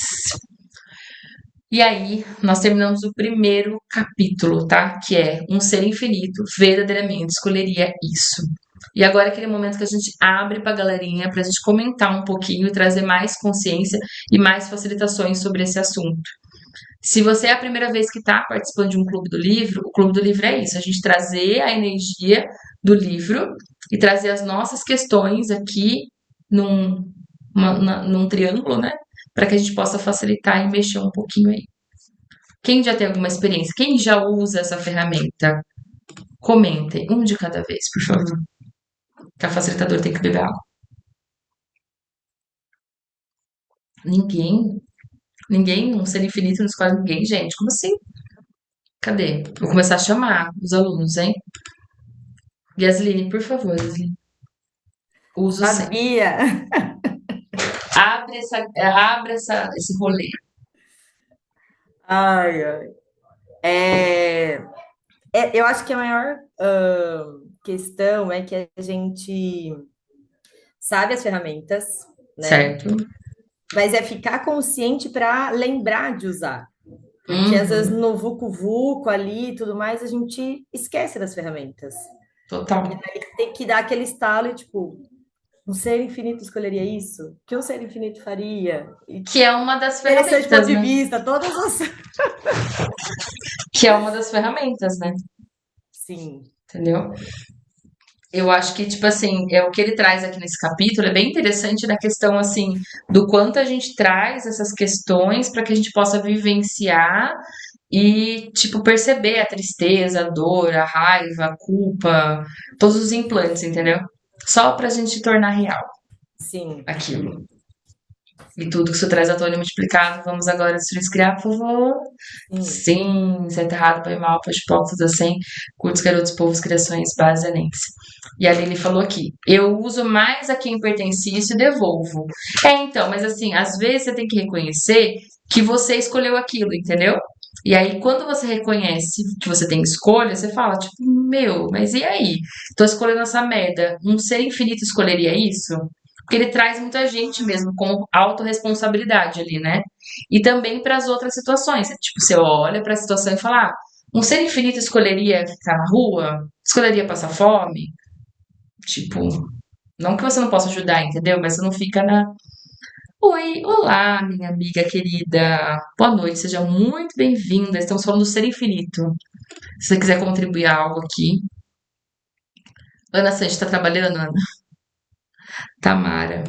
E aí, nós terminamos o primeiro capítulo, tá? Que é um ser infinito verdadeiramente escolheria isso. E agora é aquele momento que a gente abre pra galerinha pra gente comentar um pouquinho e trazer mais consciência e mais facilitações sobre esse assunto. Se você é a primeira vez que está participando de um clube do livro, o clube do livro é isso, a gente trazer a energia do livro e trazer as nossas questões aqui num triângulo, né? Para que a gente possa facilitar e mexer um pouquinho aí. Quem já tem alguma experiência? Quem já usa essa ferramenta? Comentem, um de cada vez, por favor. Que a facilitadora tem que beber água. Ninguém? Ninguém? Um ser infinito não escolhe ninguém, gente. Como assim? Cadê? Vou começar a chamar os alunos, hein? Yasline, por favor, Yasline. Uso sempre. Sabia! Esse rolê. Ai, ai. É, eu acho que a maior questão é que a gente sabe as ferramentas, né? Certo? Mas é ficar consciente para lembrar de usar. Porque às vezes Uhum. no vucu-vucu ali e tudo mais, a gente esquece das ferramentas. E Total. aí tem que dar aquele estalo e, tipo, um ser infinito escolheria isso? O que um ser infinito faria? E Que é uma das interessante ponto ferramentas, de né? vista, todas as. Que é uma das ferramentas, né? Sim, Entendeu? Eu acho que, tipo assim, é o que ele traz aqui nesse capítulo é bem interessante na questão, assim, do quanto a gente traz essas questões para que a gente possa vivenciar e, tipo, perceber a tristeza, a dor, a raiva, a culpa, todos os implantes, entendeu? Só pra gente tornar real sim, aquilo. E tudo que isso traz à tona e multiplicado. Vamos agora destruir, criar, por favor. sim. Sim, certo, errado, pai, mal, pode, pouco, tudo assim. Curtos, garotos, povos, criações, base, anense. E ali ele falou aqui, eu uso mais a quem pertence isso e devolvo. Então, mas assim, às vezes você tem que reconhecer que você escolheu aquilo, entendeu? E aí, quando você reconhece que você tem escolha, você fala, tipo, meu, mas e aí? Tô escolhendo essa merda. Um ser infinito escolheria isso? Porque ele traz muita gente mesmo com autorresponsabilidade ali, né? E também para as outras situações. Tipo, você olha para a situação e fala: ah, um ser infinito escolheria ficar na rua? Escolheria passar fome? Tipo, não que você não possa ajudar, entendeu? Mas você não fica na. Oi, olá, minha amiga querida. Boa noite, seja muito bem-vinda. Estamos falando do ser infinito. Se você quiser contribuir a algo aqui. Ana Santos está trabalhando, Ana? Tamara.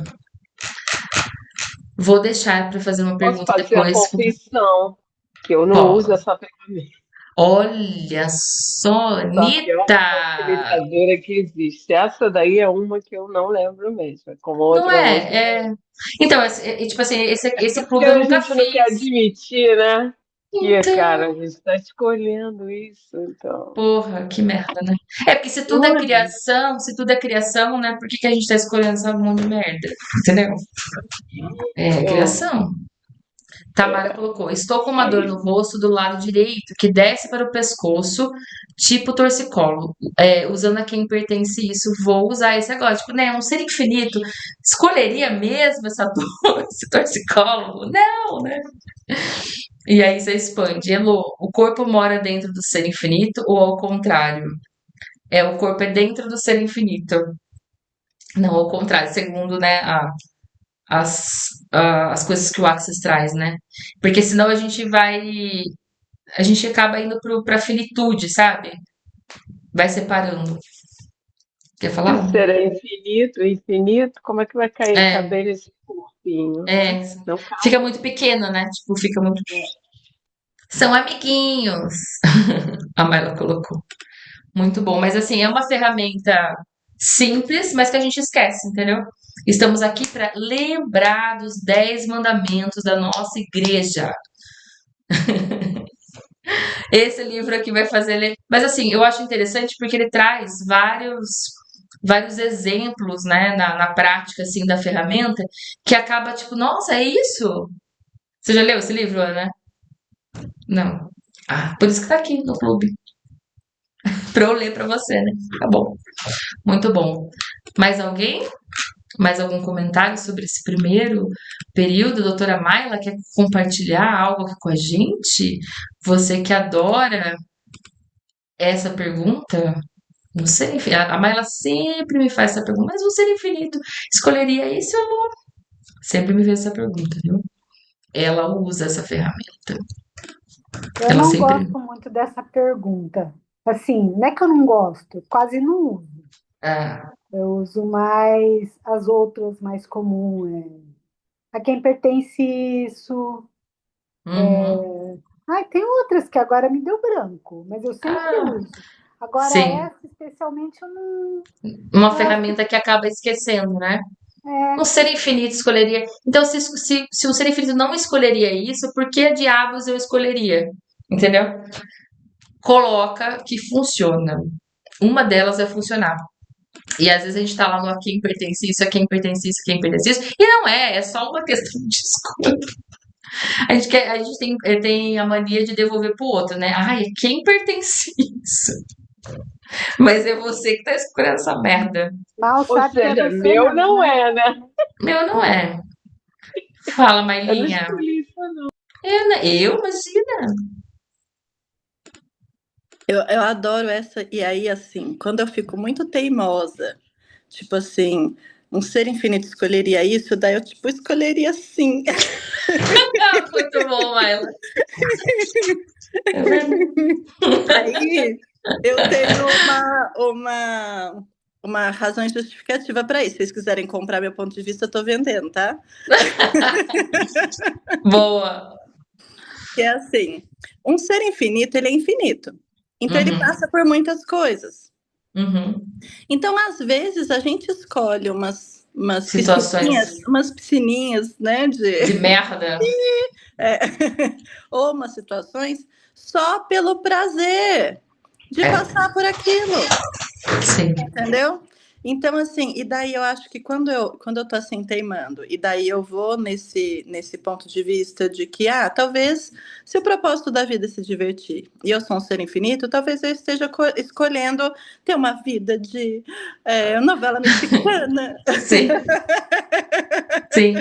Vou deixar para fazer uma Posso pergunta fazer a depois. confissão que eu não uso Pode. essa ferramenta, Olha só, só que é uma Anitta! facilitadora que existe. Essa daí é uma que eu não lembro mesmo, como Não outra eu uso. é? Então, tipo assim, esse Porque clube eu a nunca gente não quer fiz. admitir, né? Que, cara, a Então, gente está escolhendo isso, então. porra, que merda, né? É porque Juro. se tudo é criação, né? Por que que a gente tá escolhendo essa monte de merda? Entendeu? É Então, criação. Tamara é, colocou: estou com uma dor aí, no rosto do lado direito que desce para o pescoço, tipo torcicolo. É, usando a quem pertence isso, vou usar esse agora. Tipo, né? Um ser infinito escolheria mesmo essa dor, esse torcicolo? Não, né? E aí você expande. Elô, o corpo mora dentro do ser infinito ou ao contrário? É, o corpo é dentro do ser infinito. Não, ao contrário, segundo, né, as coisas que o Axis traz, né? Porque senão a gente vai. A gente acaba indo pra finitude, sabe? Vai separando. Quer se falar? será infinito, infinito, como é que vai cair, É, caber esse corpinho, é. né? Não Fica cabe. muito pequeno, né? Tipo, fica muito. São amiguinhos. A Mayla colocou. Muito bom. Mas assim, é uma ferramenta simples, mas que a gente esquece, entendeu? Estamos aqui para lembrar dos 10 mandamentos da nossa igreja. Esse livro aqui vai fazer. Mas assim, eu acho interessante porque ele traz vários exemplos, né, na prática, assim, da ferramenta, que acaba tipo, nossa, é isso? Você já leu esse livro, Ana? Não. Ah, por isso que tá aqui no clube. Pra eu ler pra você, né? Tá bom. Muito bom. Mais alguém? Mais algum comentário sobre esse primeiro período? Doutora Maila, quer compartilhar algo aqui com a gente? Você que adora essa pergunta? Não sei, a Maila sempre me faz essa pergunta, mas um ser infinito escolheria isso ou não? Sempre me fez essa pergunta, viu? Ela usa essa ferramenta. Eu Ela não sempre. gosto muito dessa pergunta. Assim, não é que eu não gosto, quase não uso. Ah, Eu uso mais as outras mais comuns. A quem pertence isso, uhum. Ai, tem outras que agora me deu branco, mas eu sempre Ah, uso. Agora, sim. essa especialmente eu não. Uma Eu acho que ferramenta que acaba esquecendo, né? Um é. ser infinito escolheria. Então, se o ser infinito não escolheria isso, por que diabos eu escolheria? Entendeu? Coloca que funciona. Uma delas é funcionar. E às vezes a gente tá lá no a quem pertence isso, a quem pertence isso, a quem pertence isso. E não é só uma questão de escolha. A gente tem a mania de devolver pro outro, né? Ai, é quem pertence isso. Mas é você que tá escolhendo essa merda. Mal Ou sabe que é seja, você meu não, não né? é, né? Meu não é. Fala, Eu não Mailinha. escolhi isso, não. Eu imagina. Eu adoro essa, e aí, assim, quando eu fico muito teimosa, tipo assim, um ser infinito escolheria isso, daí eu, tipo, escolheria sim. Muito bom, Maila. É verdade. Aí eu tenho uma razão justificativa para isso. Se vocês quiserem comprar meu ponto de vista, eu tô vendendo, tá? Boa. Que é assim, um ser infinito, ele é infinito. Então ele Uhum, passa por muitas coisas. uhum. Então, às vezes, a gente escolhe Situações umas piscininhas, né, de merda. é, ou umas situações só pelo prazer de É, passar por aquilo. sim. Entendeu? Então, assim, e daí eu acho que quando eu tô assim teimando, e daí eu vou nesse ponto de vista de que, talvez, se o propósito da vida é se divertir e eu sou um ser infinito, talvez eu esteja escolhendo ter uma vida de novela mexicana. Sim. Sim,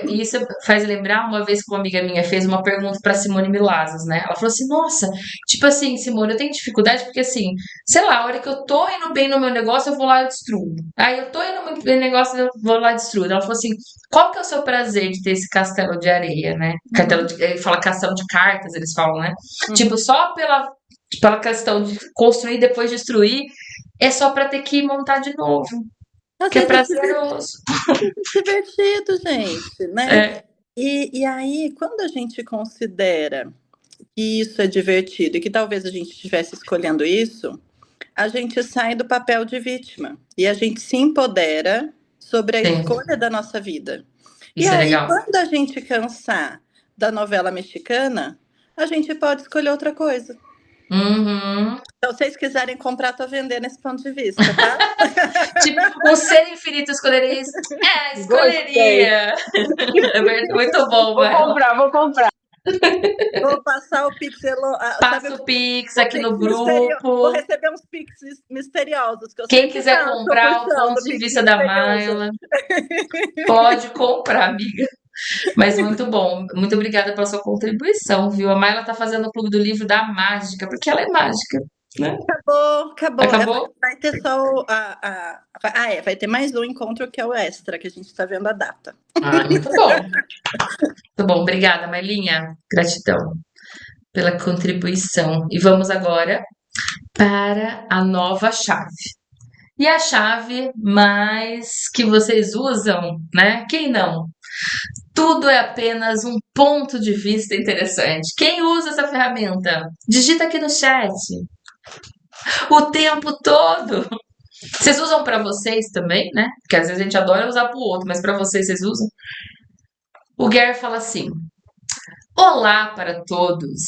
isso faz lembrar uma vez que uma amiga minha fez uma pergunta para Simone Milazas, né? Ela falou assim: Nossa, tipo assim, Simone, eu tenho dificuldade porque, assim, sei lá, a hora que eu tô indo bem no meu negócio, eu vou lá e destruo. Aí eu tô indo bem no negócio, eu vou lá e destruo. Ela falou assim: Qual que é o seu prazer de ter esse castelo de areia, né? Uhum, Ele fala castelo de cartas, eles falam, né? Tipo, uhum. só pela questão de construir e depois destruir, é só pra ter que montar de novo, Às que é vezes prazeroso. divertido, gente, né? É, E aí, quando a gente considera que isso é divertido e que talvez a gente estivesse escolhendo isso, a gente sai do papel de vítima e a gente se empodera sobre a sim, escolha da nossa vida. E isso é aí, legal. quando a gente cansar da novela mexicana, a gente pode escolher outra coisa. Uhum. Então, se vocês quiserem comprar, tô vendendo esse ponto de vista, tá? Tipo, um ser infinito escolheria isso? É, Gostei. escolheria. É muito bom, Vou Maela. comprar, vou comprar. Vou passar o pixel, sabe Passa o Pix o aqui Pix no misterioso. Vou grupo. receber uns Pix misteriosos, que eu Quem sempre quiser tô comprar o puxando ponto o de Pix vista da misterioso. Maila, pode comprar, amiga. Mas muito bom. Muito obrigada pela sua contribuição, viu? A Maila tá fazendo o Clube do Livro da Mágica, porque ela é mágica, né? Acabou, acabou. Acabou? Vai ter só vai ter mais um encontro que é o extra, que a gente está vendo a data. Ah, muito bom. Muito bom. Obrigada, Mailinha. Gratidão pela contribuição. E vamos agora para a nova chave. E a chave mais que vocês usam, né? Quem não? Tudo é apenas um ponto de vista interessante. Quem usa essa ferramenta? Digita aqui no chat. O tempo todo. Vocês usam para vocês também, né? Porque às vezes a gente adora usar para o outro, mas para vocês usam? O Gary fala assim: Olá para todos.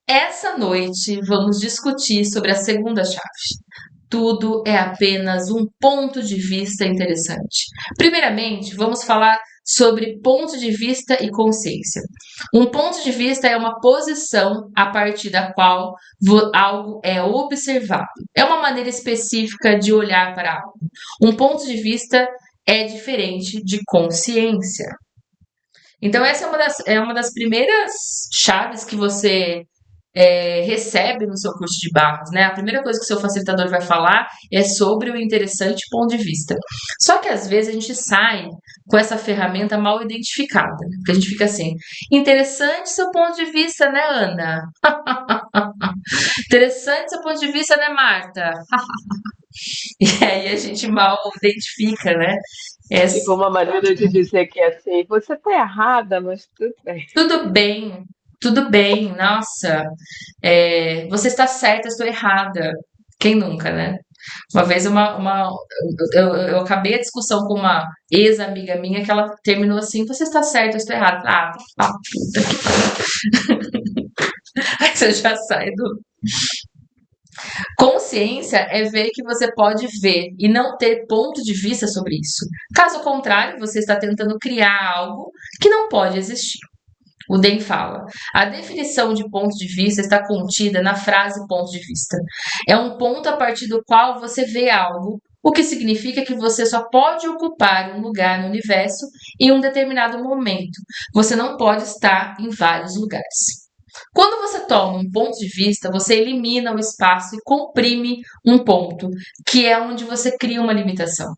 Essa noite vamos discutir sobre a segunda chave. Tudo é apenas um ponto de vista interessante. Primeiramente, vamos falar sobre ponto de vista e consciência. Um ponto de vista é uma posição a partir da qual algo é observado. É uma maneira específica de olhar para algo. Um ponto de vista é diferente de consciência. Então, essa é uma das primeiras chaves que você recebe no seu curso de barras, né? A primeira coisa que o seu facilitador vai falar é sobre o interessante ponto de vista. Só que às vezes a gente sai com essa ferramenta mal identificada, né? Porque a gente fica assim, interessante seu ponto de vista, né, Ana? Interessante seu ponto de vista, né, Marta? E aí a gente mal identifica, né? É, Ficou uma maneira de dizer que é assim, você tá errada, mas tudo bem. tudo bem. tudo bem, nossa, você está certa, eu estou errada. Quem nunca, né? Uma vez eu acabei a discussão com uma ex-amiga minha que ela terminou assim, você está certa, eu estou errada. Puta que Aí você já sai do. Consciência é ver que você pode ver e não ter ponto de vista sobre isso. Caso contrário, você está tentando criar algo que não pode existir. O Den fala: a definição de ponto de vista está contida na frase ponto de vista. É um ponto a partir do qual você vê algo, o que significa que você só pode ocupar um lugar no universo em um determinado momento. Você não pode estar em vários lugares. Quando você toma um ponto de vista, você elimina o espaço e comprime um ponto, que é onde você cria uma limitação.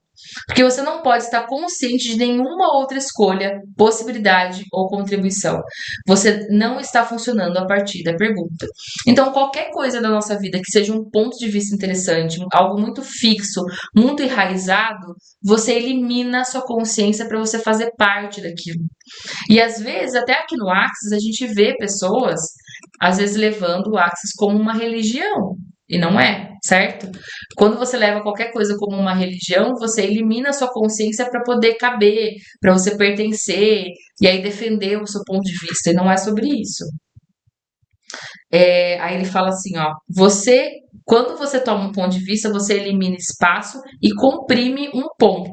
Porque você não pode estar consciente de nenhuma outra escolha, possibilidade ou contribuição. Você não está funcionando a partir da pergunta. Então, qualquer coisa da nossa vida que seja um ponto de vista interessante, algo muito fixo, muito enraizado, você elimina a sua consciência para você fazer parte daquilo. E às vezes, até aqui no Axis, a gente vê pessoas, às vezes, levando o Axis como uma religião. E não é, certo? Quando você leva qualquer coisa como uma religião, você elimina a sua consciência para poder caber, para você pertencer, e aí defender o seu ponto de vista. E não é sobre isso. Aí ele fala assim, ó, quando você toma um ponto de vista, você elimina espaço e comprime um ponto.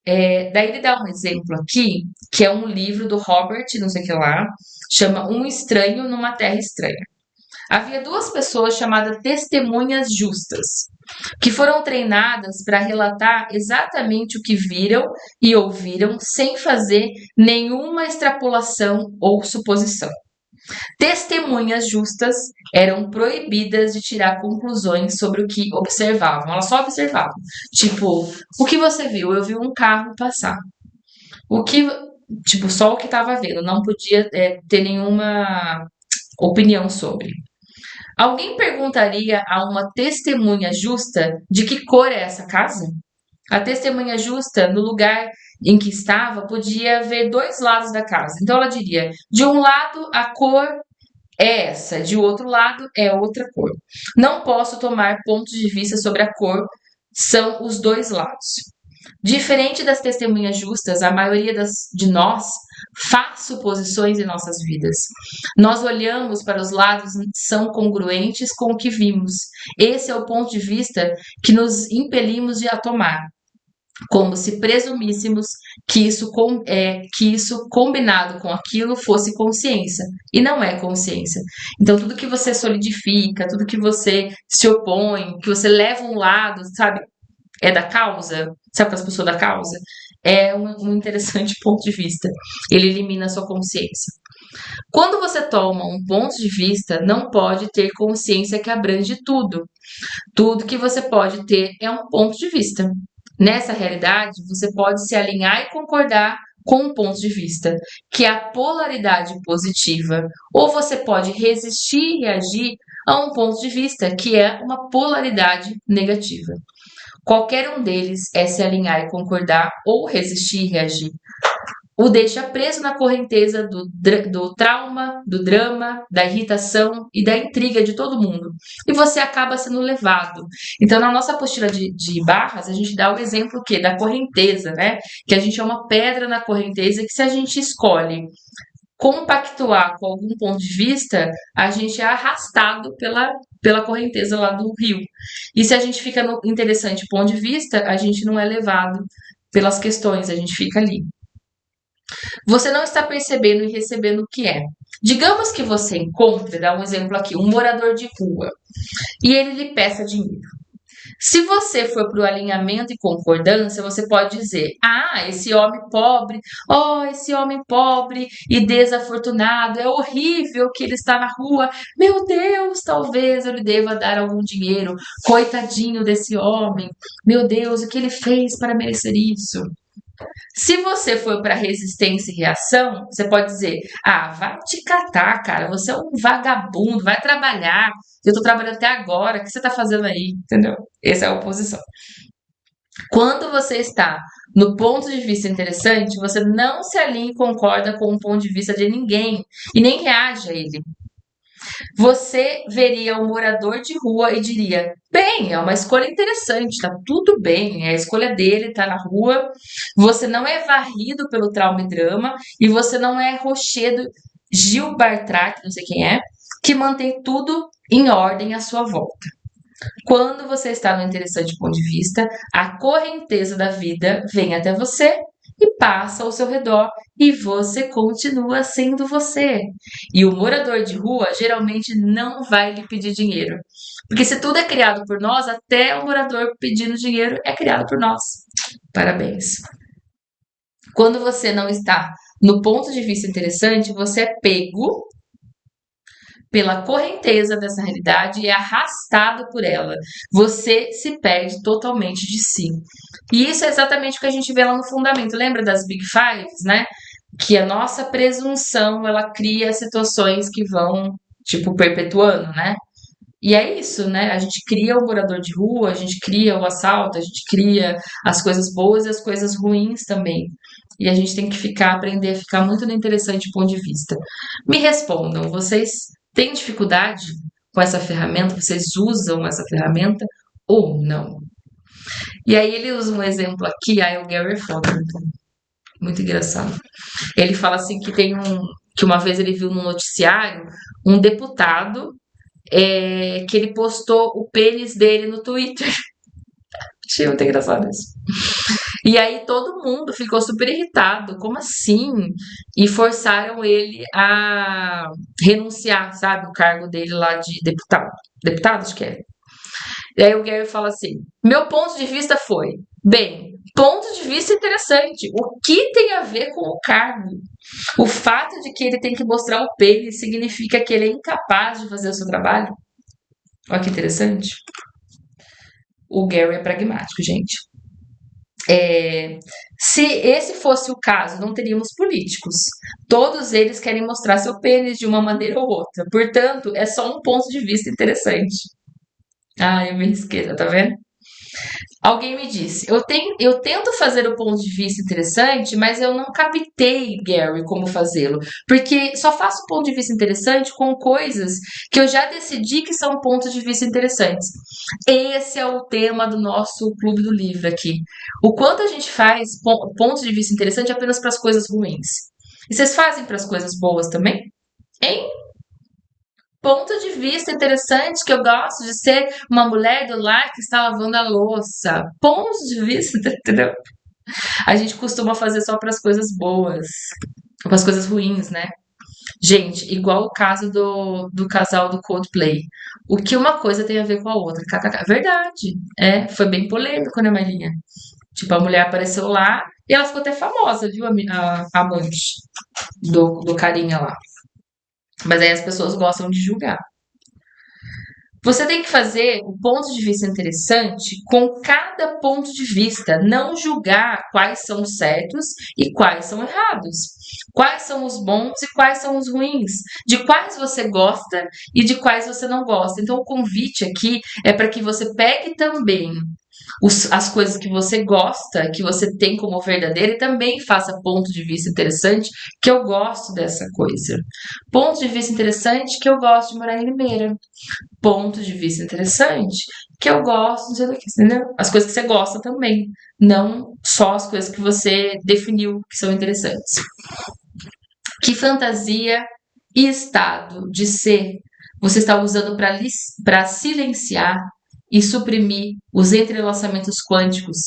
Daí ele dá um exemplo aqui, que é um livro do Robert, não sei o que lá, chama Um Estranho numa Terra Estranha. Havia duas pessoas chamadas testemunhas justas, que foram treinadas para relatar exatamente o que viram e ouviram sem fazer nenhuma extrapolação ou suposição. Testemunhas justas eram proibidas de tirar conclusões sobre o que observavam. Elas só observavam. Tipo, o que você viu? Eu vi um carro passar. Só o que estava vendo. Não podia ter nenhuma opinião sobre. Alguém perguntaria a uma testemunha justa de que cor é essa casa? A testemunha justa, no lugar em que estava, podia ver dois lados da casa. Então ela diria: de um lado a cor é essa, de outro lado é outra cor. Não posso tomar pontos de vista sobre a cor, são os dois lados. Diferente das testemunhas justas, a maioria de nós faz suposições em nossas vidas. Nós olhamos para os lados que são congruentes com o que vimos. Esse é o ponto de vista que nos impelimos a tomar, como se presumíssemos que isso combinado com aquilo fosse consciência, e não é consciência. Então, tudo que você solidifica, tudo que você se opõe, que você leva um lado, sabe, é da causa, sabe aquelas pessoas da causa? É um interessante ponto de vista. Ele elimina a sua consciência. Quando você toma um ponto de vista, não pode ter consciência que abrange tudo. Tudo que você pode ter é um ponto de vista. Nessa realidade, você pode se alinhar e concordar com um ponto de vista, que é a polaridade positiva, ou você pode resistir e reagir a um ponto de vista, que é uma polaridade negativa. Qualquer um deles é se alinhar e concordar ou resistir e reagir. O deixa preso na correnteza do trauma, do drama, da irritação e da intriga de todo mundo. E você acaba sendo levado. Então, na nossa apostila de barras, a gente dá o exemplo o quê? Da correnteza, né? Que a gente é uma pedra na correnteza que, se a gente escolhe compactuar com algum ponto de vista, a gente é arrastado pela correnteza lá do rio. E se a gente fica no interessante ponto de vista, a gente não é levado pelas questões, a gente fica ali. Você não está percebendo e recebendo o que é. Digamos que você encontre, dá um exemplo aqui, um morador de rua, e ele lhe peça dinheiro. Se você for para o alinhamento e concordância, você pode dizer: esse homem pobre e desafortunado, é horrível que ele está na rua, meu Deus, talvez eu lhe deva dar algum dinheiro, coitadinho desse homem, meu Deus, o que ele fez para merecer isso? Se você for para resistência e reação, você pode dizer: vai te catar, cara, você é um vagabundo, vai trabalhar, eu tô trabalhando até agora, o que você tá fazendo aí? Entendeu? Essa é a oposição. Quando você está no ponto de vista interessante, você não se alinha e concorda com o ponto de vista de ninguém e nem reage a ele. Você veria um morador de rua e diria: bem, é uma escolha interessante, tá tudo bem, é a escolha dele, tá na rua. Você não é varrido pelo trauma e drama e você não é rochedo Gil Bartrat, não sei quem é, que mantém tudo em ordem à sua volta. Quando você está no interessante ponto de vista, a correnteza da vida vem até você e passa ao seu redor e você continua sendo você. E o morador de rua geralmente não vai lhe pedir dinheiro. Porque se tudo é criado por nós, até o morador pedindo dinheiro é criado por nós. Parabéns. Quando você não está no ponto de vista interessante, você é pego pela correnteza dessa realidade e é arrastado por ela. Você se perde totalmente de si. E isso é exatamente o que a gente vê lá no fundamento. Lembra das Big Fives, né? Que a nossa presunção, ela cria situações que vão, tipo, perpetuando, né? E é isso, né? A gente cria o morador de rua, a gente cria o assalto, a gente cria as coisas boas e as coisas ruins também. E a gente tem que aprender a ficar muito no interessante ponto de vista. Me respondam, vocês têm dificuldade com essa ferramenta? Vocês usam essa ferramenta ou não? E aí ele usa um exemplo aqui, aí o Gary Fogelman, muito engraçado. Ele fala assim que uma vez ele viu no noticiário um deputado que ele postou o pênis dele no Twitter. Achei muito engraçado isso. E aí todo mundo ficou super irritado. Como assim? E forçaram ele a renunciar, sabe? O cargo dele lá de deputado. Deputado, acho que é. E aí o Gary fala assim: meu ponto de vista foi, bem, ponto de vista interessante. O que tem a ver com o cargo? O fato de que ele tem que mostrar o pênis significa que ele é incapaz de fazer o seu trabalho? Olha que interessante. O Gary é pragmático, gente. Se esse fosse o caso, não teríamos políticos. Todos eles querem mostrar seu pênis de uma maneira ou outra. Portanto, é só um ponto de vista interessante. Ah, eu me risquei, tá vendo? Alguém me disse, eu tento fazer o ponto de vista interessante, mas eu não captei, Gary, como fazê-lo. Porque só faço ponto de vista interessante com coisas que eu já decidi que são pontos de vista interessantes. Esse é o tema do nosso Clube do Livro aqui. O quanto a gente faz pontos de vista interessante apenas para as coisas ruins. E vocês fazem para as coisas boas também? Hein? Ponto de vista interessante que eu gosto de ser uma mulher do lar que está lavando a louça. Ponto de vista, entendeu? A gente costuma fazer só para as coisas boas, para as coisas ruins, né? Gente, igual o caso do casal do Coldplay. O que uma coisa tem a ver com a outra? KKK. Verdade. Foi bem polêmico, né, Marinha? Tipo, a mulher apareceu lá e ela ficou até famosa, viu? A amante do carinha lá. Mas aí as pessoas gostam de julgar. Você tem que fazer o ponto de vista interessante com cada ponto de vista, não julgar quais são certos e quais são errados, quais são os bons e quais são os ruins, de quais você gosta e de quais você não gosta. Então, o convite aqui é para que você pegue também as coisas que você gosta, que você tem como verdadeira, e também faça ponto de vista interessante, que eu gosto dessa coisa. Ponto de vista interessante, que eu gosto de morar em Limeira. Ponto de vista interessante, que eu gosto, não sei do que, entendeu? As coisas que você gosta também, não só as coisas que você definiu que são interessantes. Que fantasia e estado de ser você está usando para silenciar e suprimir os entrelaçamentos quânticos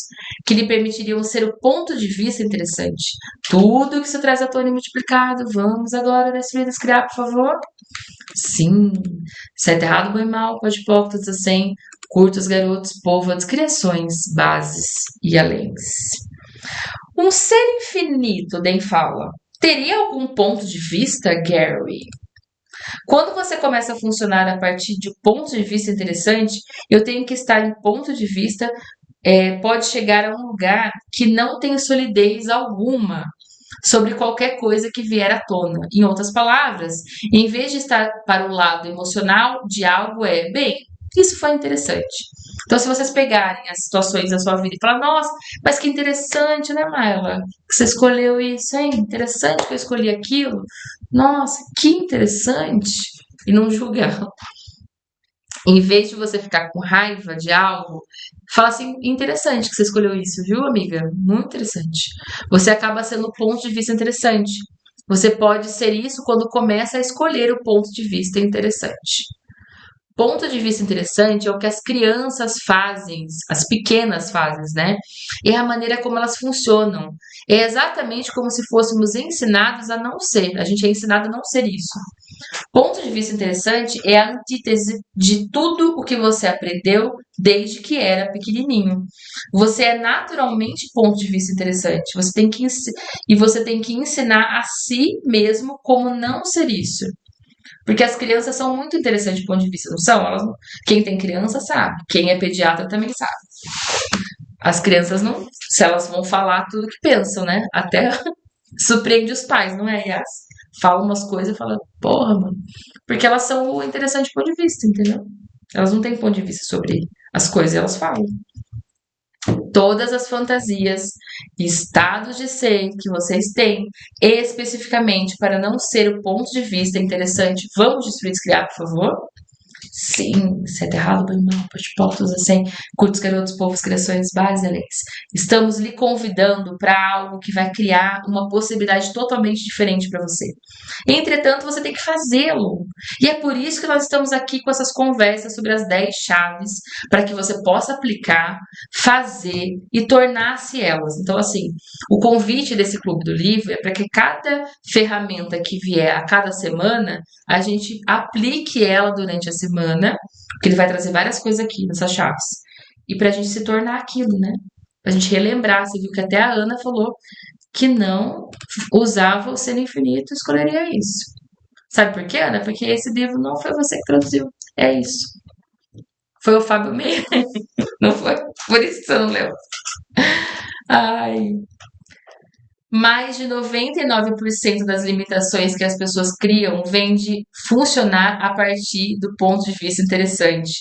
que lhe permitiriam ser o ponto de vista interessante. Tudo que se traz à tona e multiplicado. Vamos agora destruir e criar, por favor. Sim. Certo, errado, bom e mal, pode hipócritas, assim, curtos, garotos, povoados, criações, bases e aléns. Um ser infinito, nem fala. Teria algum ponto de vista, Gary? Quando você começa a funcionar a partir de um ponto de vista interessante, eu tenho que estar em ponto de vista, pode chegar a um lugar que não tem solidez alguma sobre qualquer coisa que vier à tona. Em outras palavras, em vez de estar para o lado emocional de algo, bem, isso foi interessante. Então, se vocês pegarem as situações da sua vida e falar, nossa, mas que interessante, né, Maila? Que você escolheu isso, hein? Interessante que eu escolhi aquilo. Nossa, que interessante. E não julgar. Em vez de você ficar com raiva de algo, fala assim, interessante que você escolheu isso, viu, amiga? Muito interessante. Você acaba sendo um ponto de vista interessante. Você pode ser isso quando começa a escolher o ponto de vista interessante. Ponto de vista interessante é o que as crianças fazem, as pequenas fazem, né? É a maneira como elas funcionam. É exatamente como se fôssemos ensinados a não ser. A gente é ensinado a não ser isso. Ponto de vista interessante é a antítese de tudo o que você aprendeu desde que era pequenininho. Você é naturalmente ponto de vista interessante. E você tem que ensinar a si mesmo como não ser isso. Porque as crianças são muito interessantes do ponto de vista, não são? Quem tem criança sabe. Quem é pediatra também sabe. As crianças não, se elas vão falar tudo que pensam, né? Até surpreende os pais, não é, Yas? Fala umas coisas e fala, porra, mano. Porque elas são o interessante ponto de vista, entendeu? Elas não têm ponto de vista sobre as coisas, elas falam. Todas as fantasias e estados de ser que vocês têm, especificamente para não ser o ponto de vista interessante, vamos destruir e descriar, por favor? Sim, se é errado, bem mal, pode portos assim, curtos garotos, povos, criações, bares, eleitos. Estamos lhe convidando para algo que vai criar uma possibilidade totalmente diferente para você. Entretanto, você tem que fazê-lo. E é por isso que nós estamos aqui com essas conversas sobre as 10 chaves, para que você possa aplicar, fazer e tornar-se elas. Então, assim, o convite desse Clube do Livro é para que cada ferramenta que vier a cada semana, a gente aplique ela durante a semana, porque ele vai trazer várias coisas aqui nessas chaves. E pra gente se tornar aquilo, né? Pra gente relembrar. Você viu que até a Ana falou que não usava o ser infinito, escolheria isso. Sabe por quê, Ana? Porque esse livro não foi você que traduziu. É isso. Foi o Fábio Meira. Não foi? Por isso que você não leu. Ai. Mais de 99% das limitações que as pessoas criam vem de funcionar a partir do ponto de vista interessante.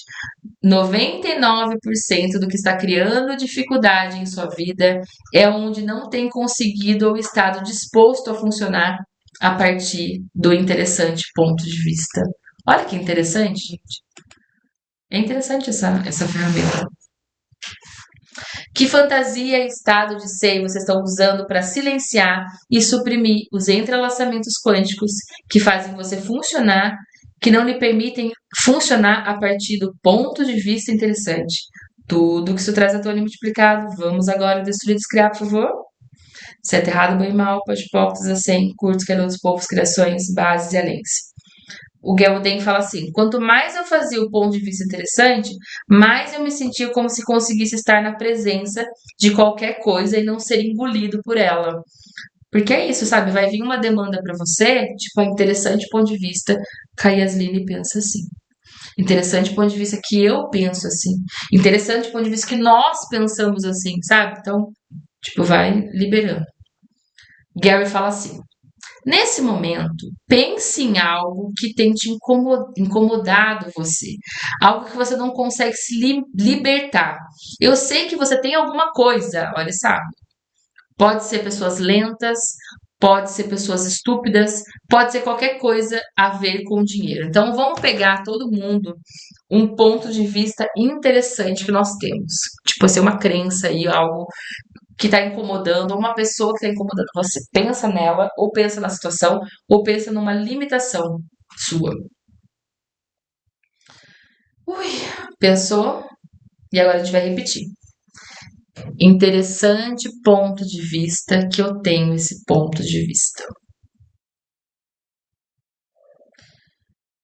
99% do que está criando dificuldade em sua vida é onde não tem conseguido ou estado disposto a funcionar a partir do interessante ponto de vista. Olha que interessante, gente. É interessante essa ferramenta. Que fantasia e estado de ser vocês estão usando para silenciar e suprimir os entrelaçamentos quânticos que fazem você funcionar, que não lhe permitem funcionar a partir do ponto de vista interessante? Tudo que isso traz à tona multiplicado. Vamos agora destruir e descriar, por favor? Certo, errado, bom e mal, pode portas, assim, curtos, canudos, povos, criações, bases e aléns. O Gelden fala assim: quanto mais eu fazia o ponto de vista interessante, mais eu me sentia como se conseguisse estar na presença de qualquer coisa e não ser engolido por ela. Porque é isso, sabe? Vai vir uma demanda para você, tipo, interessante ponto de vista. Kayasline pensa assim. Interessante ponto de vista que eu penso assim. Interessante ponto de vista que nós pensamos assim, sabe? Então, tipo, vai liberando. Gary fala assim: nesse momento, pense em algo que tem te incomodado você, algo que você não consegue se libertar. Eu sei que você tem alguma coisa, olha, sabe? Pode ser pessoas lentas, pode ser pessoas estúpidas, pode ser qualquer coisa a ver com dinheiro. Então, vamos pegar todo mundo um ponto de vista interessante que nós temos. Tipo, ser uma crença aí, algo que está incomodando, ou uma pessoa que está incomodando. Você pensa nela, ou pensa na situação, ou pensa numa limitação sua. Ui, pensou? E agora a gente vai repetir. Interessante ponto de vista que eu tenho esse ponto de vista.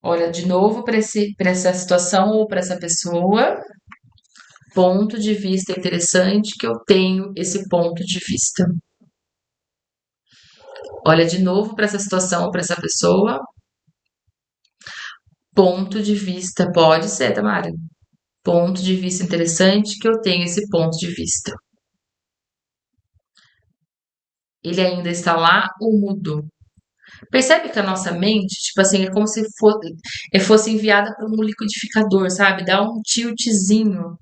Olha de novo para essa situação ou para essa pessoa. Ponto de vista interessante que eu tenho esse ponto de vista. Olha de novo para essa situação ou para essa pessoa. Ponto de vista, pode ser, Tamara. Ponto de vista interessante que eu tenho esse ponto de vista. Ele ainda está lá ou mudou? Percebe que a nossa mente, tipo assim, é como se fosse enviada para um liquidificador, sabe? Dá um tiltzinho.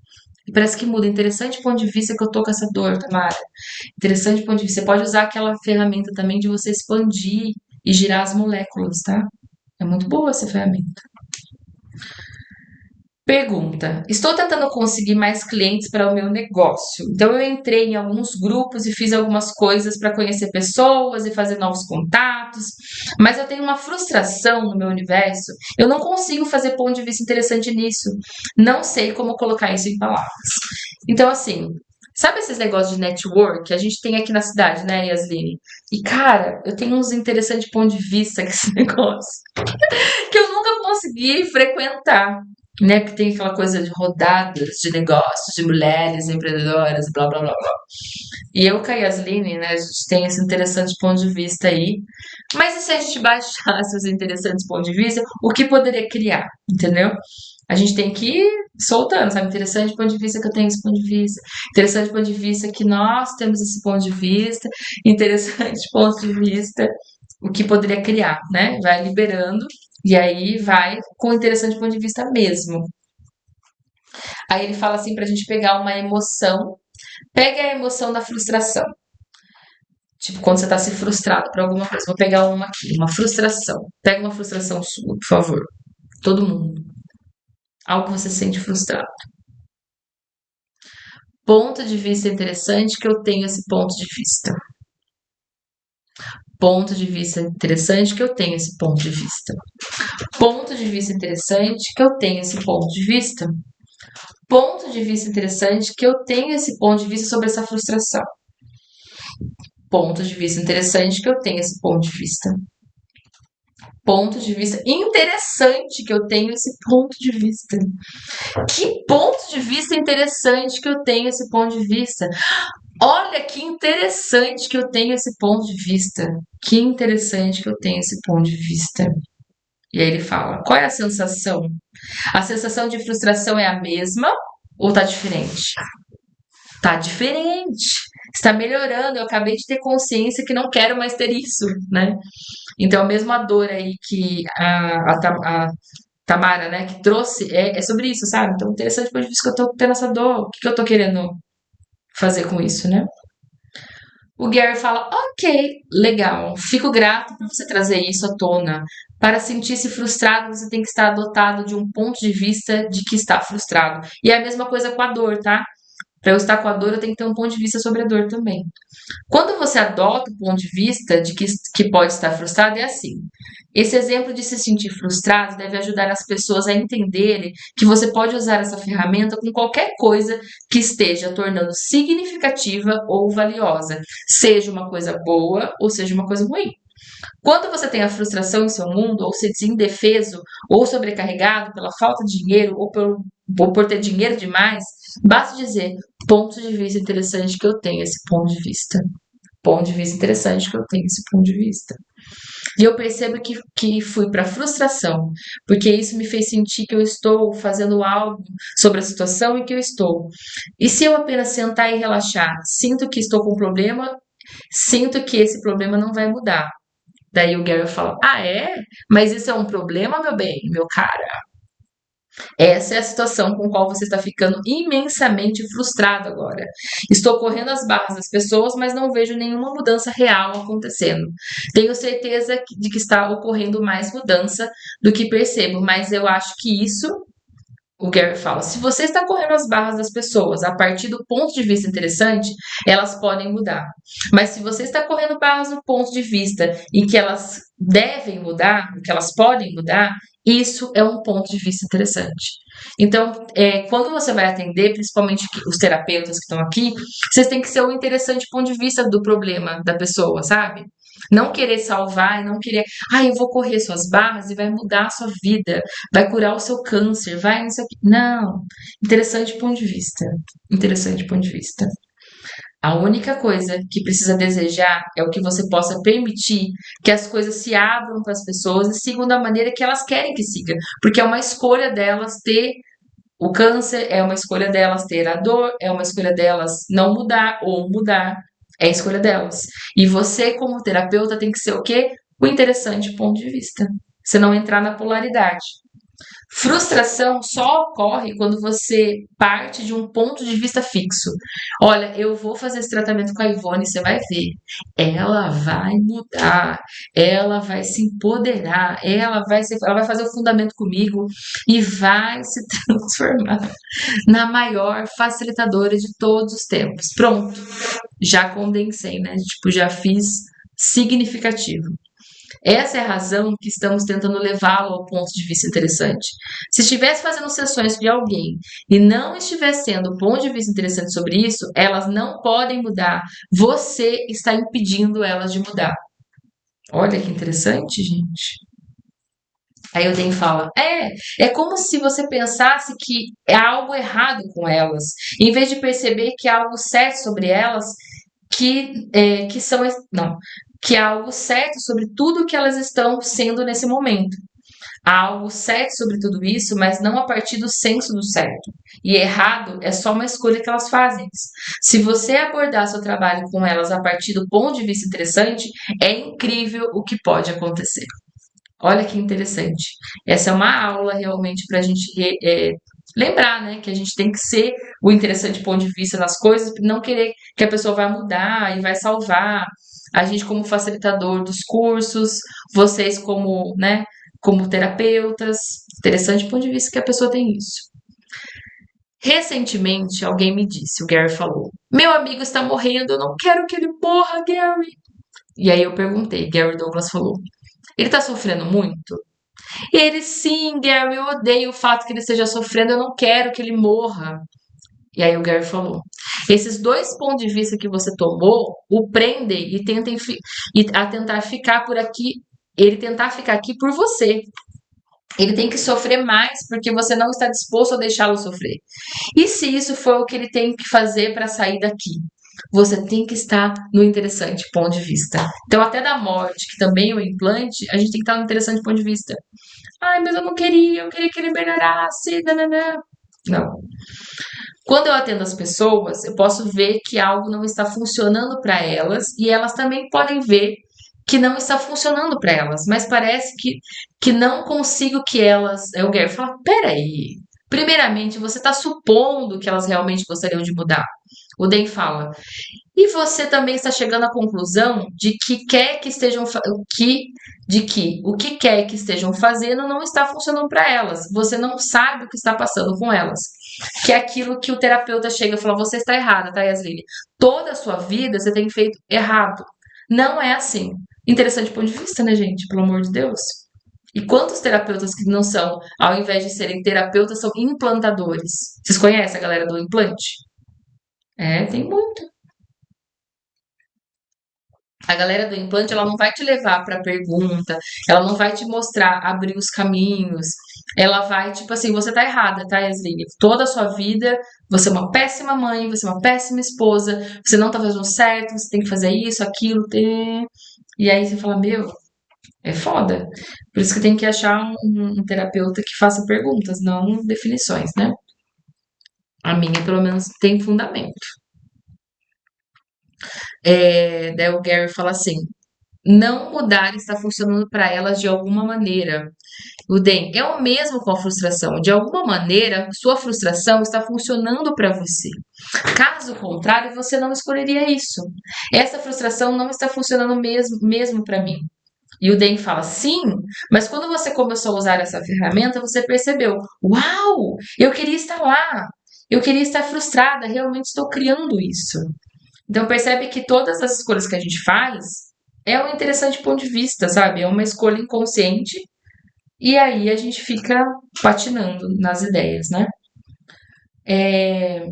E parece que muda. Interessante ponto de vista que eu tô com essa dor, Tamara. Interessante ponto de vista. Você pode usar aquela ferramenta também de você expandir e girar as moléculas, tá? É muito boa essa ferramenta. Pergunta: estou tentando conseguir mais clientes para o meu negócio. Então, eu entrei em alguns grupos e fiz algumas coisas para conhecer pessoas e fazer novos contatos, mas eu tenho uma frustração no meu universo. Eu não consigo fazer ponto de vista interessante nisso. Não sei como colocar isso em palavras. Então, assim, sabe esses negócios de network que a gente tem aqui na cidade, né, Yasline? E, cara, eu tenho uns interessantes pontos de vista com esse negócio que eu nunca consegui frequentar, né? Que tem aquela coisa de rodadas de negócios, de mulheres empreendedoras, blá blá blá blá. E eu com a Yasline, né? A gente tem esse interessante ponto de vista aí. Mas e se a gente baixasse os interessantes pontos de vista, o que poderia criar, entendeu? A gente tem que ir soltando, sabe? Interessante ponto de vista que eu tenho esse ponto de vista. Interessante ponto de vista que nós temos esse ponto de vista. Interessante ponto de vista o que poderia criar, né? Vai liberando e aí vai com interessante ponto de vista mesmo. Aí ele fala assim pra gente pegar uma emoção. Pega a emoção da frustração. Tipo, quando você tá se frustrado por alguma coisa. Vou pegar uma aqui, uma frustração. Pega uma frustração sua, por favor. Todo mundo. Algo que você sente frustrado. Ponto de vista interessante que eu tenho esse ponto de vista. Ponto de vista interessante que eu tenho esse ponto de vista. Ponto de vista interessante que eu tenho esse ponto de vista. Ponto de vista interessante que eu tenho esse ponto de vista sobre essa frustração. Ponto de vista interessante que eu tenho esse ponto de vista. Ponto de vista interessante que eu tenho esse ponto de vista. Que ponto de vista interessante que eu tenho esse ponto de vista. Olha que interessante que eu tenho esse ponto de vista. Que interessante que eu tenho esse ponto de vista. E aí ele fala: qual é a sensação? A sensação de frustração é a mesma ou tá diferente? Tá diferente. Está melhorando. Eu acabei de ter consciência que não quero mais ter isso, né? Então, mesmo a dor aí que a Tamara, né, que trouxe, é sobre isso, sabe? Então, interessante ponto de vista que eu tô tendo essa dor. O que eu tô querendo fazer com isso, né? O Gary fala: ok, legal, fico grato por você trazer isso à tona. Para sentir-se frustrado, você tem que estar dotado de um ponto de vista de que está frustrado. E é a mesma coisa com a dor, tá? Para eu estar com a dor, eu tenho que ter um ponto de vista sobre a dor também. Quando você adota o ponto de vista de que pode estar frustrado, é assim. Esse exemplo de se sentir frustrado deve ajudar as pessoas a entenderem que você pode usar essa ferramenta com qualquer coisa que esteja tornando significativa ou valiosa, seja uma coisa boa ou seja uma coisa ruim. Quando você tem a frustração em seu mundo, ou se sente indefeso ou sobrecarregado pela falta de dinheiro ou por ter dinheiro demais, basta dizer: ponto de vista interessante que eu tenho esse ponto de vista. Ponto de vista interessante que eu tenho esse ponto de vista. E eu percebo que fui para a frustração, porque isso me fez sentir que eu estou fazendo algo sobre a situação em que eu estou. E se eu apenas sentar e relaxar, sinto que estou com um problema, sinto que esse problema não vai mudar. Daí o Gary fala: ah, é? Mas isso é um problema, meu bem, meu cara? Essa é a situação com a qual você está ficando imensamente frustrado agora. Estou correndo as barras das pessoas, mas não vejo nenhuma mudança real acontecendo. Tenho certeza de que está ocorrendo mais mudança do que percebo, mas eu acho que isso, o Gary fala, se você está correndo as barras das pessoas a partir do ponto de vista interessante, elas podem mudar. Mas se você está correndo barras do ponto de vista em que elas devem mudar, que elas podem mudar, isso é um ponto de vista interessante. Então, quando você vai atender, principalmente os terapeutas que estão aqui, vocês têm que ser um interessante ponto de vista do problema da pessoa, sabe? Não querer salvar e não querer, eu vou correr suas barras e vai mudar a sua vida, vai curar o seu câncer, vai não sei o quê. Não. Interessante ponto de vista. Interessante ponto de vista. A única coisa que precisa desejar é o que você possa permitir que as coisas se abram para as pessoas e sigam da maneira que elas querem que siga. Porque é uma escolha delas ter o câncer, é uma escolha delas ter a dor, é uma escolha delas não mudar ou mudar. É a escolha delas. E você, como terapeuta, tem que ser o quê? o interessante ponto de vista. Você não entrar na polaridade. Frustração só ocorre quando você parte de um ponto de vista fixo. Olha, eu vou fazer esse tratamento com a Ivone, você vai ver. Ela vai mudar, ela vai se empoderar, ela vai fazer o fundamento comigo e vai se transformar na maior facilitadora de todos os tempos. Pronto, já condensei, né? Tipo, já fiz significativo. Essa é a razão que estamos tentando levá-lo ao ponto de vista interessante. Se estivesse fazendo sessões de alguém e não estivesse sendo ponto de vista interessante sobre isso, elas não podem mudar. Você está impedindo elas de mudar. Olha que interessante, gente. Aí o Den fala, é como se você pensasse que é algo errado com elas, em vez de perceber que há algo certo sobre elas, que são, não, que há algo certo sobre tudo que elas estão sendo nesse momento. Há algo certo sobre tudo isso, mas não a partir do senso do certo. E errado é só uma escolha que elas fazem. Se você abordar seu trabalho com elas a partir do ponto de vista interessante, é incrível o que pode acontecer. Olha que interessante. Essa é uma aula realmente para a gente lembrar, né? Que a gente tem que ser o interessante ponto de vista nas coisas, não querer que a pessoa vai mudar e vai salvar. A gente como facilitador dos cursos, vocês como, né, como terapeutas. Interessante ponto de vista que a pessoa tem isso. Recentemente, alguém me disse, o Gary falou, meu amigo está morrendo, eu não quero que ele morra, Gary. E aí eu perguntei, Gary Douglas falou, ele tá sofrendo muito? E ele, sim, Gary, eu odeio o fato que ele esteja sofrendo, eu não quero que ele morra. E aí o Gary falou, esses dois pontos de vista que você tomou, o prendem e tentar ficar por aqui, ele tentar ficar aqui por você. Ele tem que sofrer mais porque você não está disposto a deixá-lo sofrer. E se isso for o que ele tem que fazer para sair daqui? Você tem que estar no interessante ponto de vista. Então, até da morte, que também é um implante, a gente tem que estar no interessante ponto de vista. Ai, mas eu queria que ele melhorasse. Nananã. Não. Quando eu atendo as pessoas, eu posso ver que algo não está funcionando para elas e elas também podem ver que não está funcionando para elas, mas parece que não consigo que elas. Eu quero falar, peraí. Primeiramente, você está supondo que elas realmente gostariam de mudar. O Den fala, e você também está chegando à conclusão de que quer que estejam de que o que quer que estejam fazendo não está funcionando para elas. Você não sabe o que está passando com elas. Que é aquilo que o terapeuta chega e fala, você está errada, tá, Yasline? Toda a sua vida você tem feito errado. Não é assim. Interessante ponto de vista, né, gente? Pelo amor de Deus. E quantos terapeutas que não são, ao invés de serem terapeutas, são implantadores? Vocês conhecem a galera do implante? Tem muito. A galera do implante, ela não vai te levar para pergunta, ela não vai te mostrar, abrir os caminhos. Ela vai, tipo assim, você tá errada, tá, Yasline? Toda a sua vida, você é uma péssima mãe, você é uma péssima esposa, você não tá fazendo certo, você tem que fazer isso, aquilo, tem. E aí você fala, meu, é foda. Por isso que tem que achar um terapeuta que faça perguntas, não definições, né? A minha, pelo menos, tem fundamento. Daí o Gary fala assim: não mudar está funcionando para elas de alguma maneira. O Den é o mesmo com a frustração. De alguma maneira, sua frustração está funcionando para você. Caso contrário, você não escolheria isso. Essa frustração não está funcionando mesmo para mim. E o Den fala, sim, mas quando você começou a usar essa ferramenta, você percebeu, uau, eu queria estar lá, eu queria estar frustrada, realmente estou criando isso. Então percebe que todas as escolhas que a gente faz é um interessante ponto de vista, sabe? É uma escolha inconsciente e aí a gente fica patinando nas ideias, né? E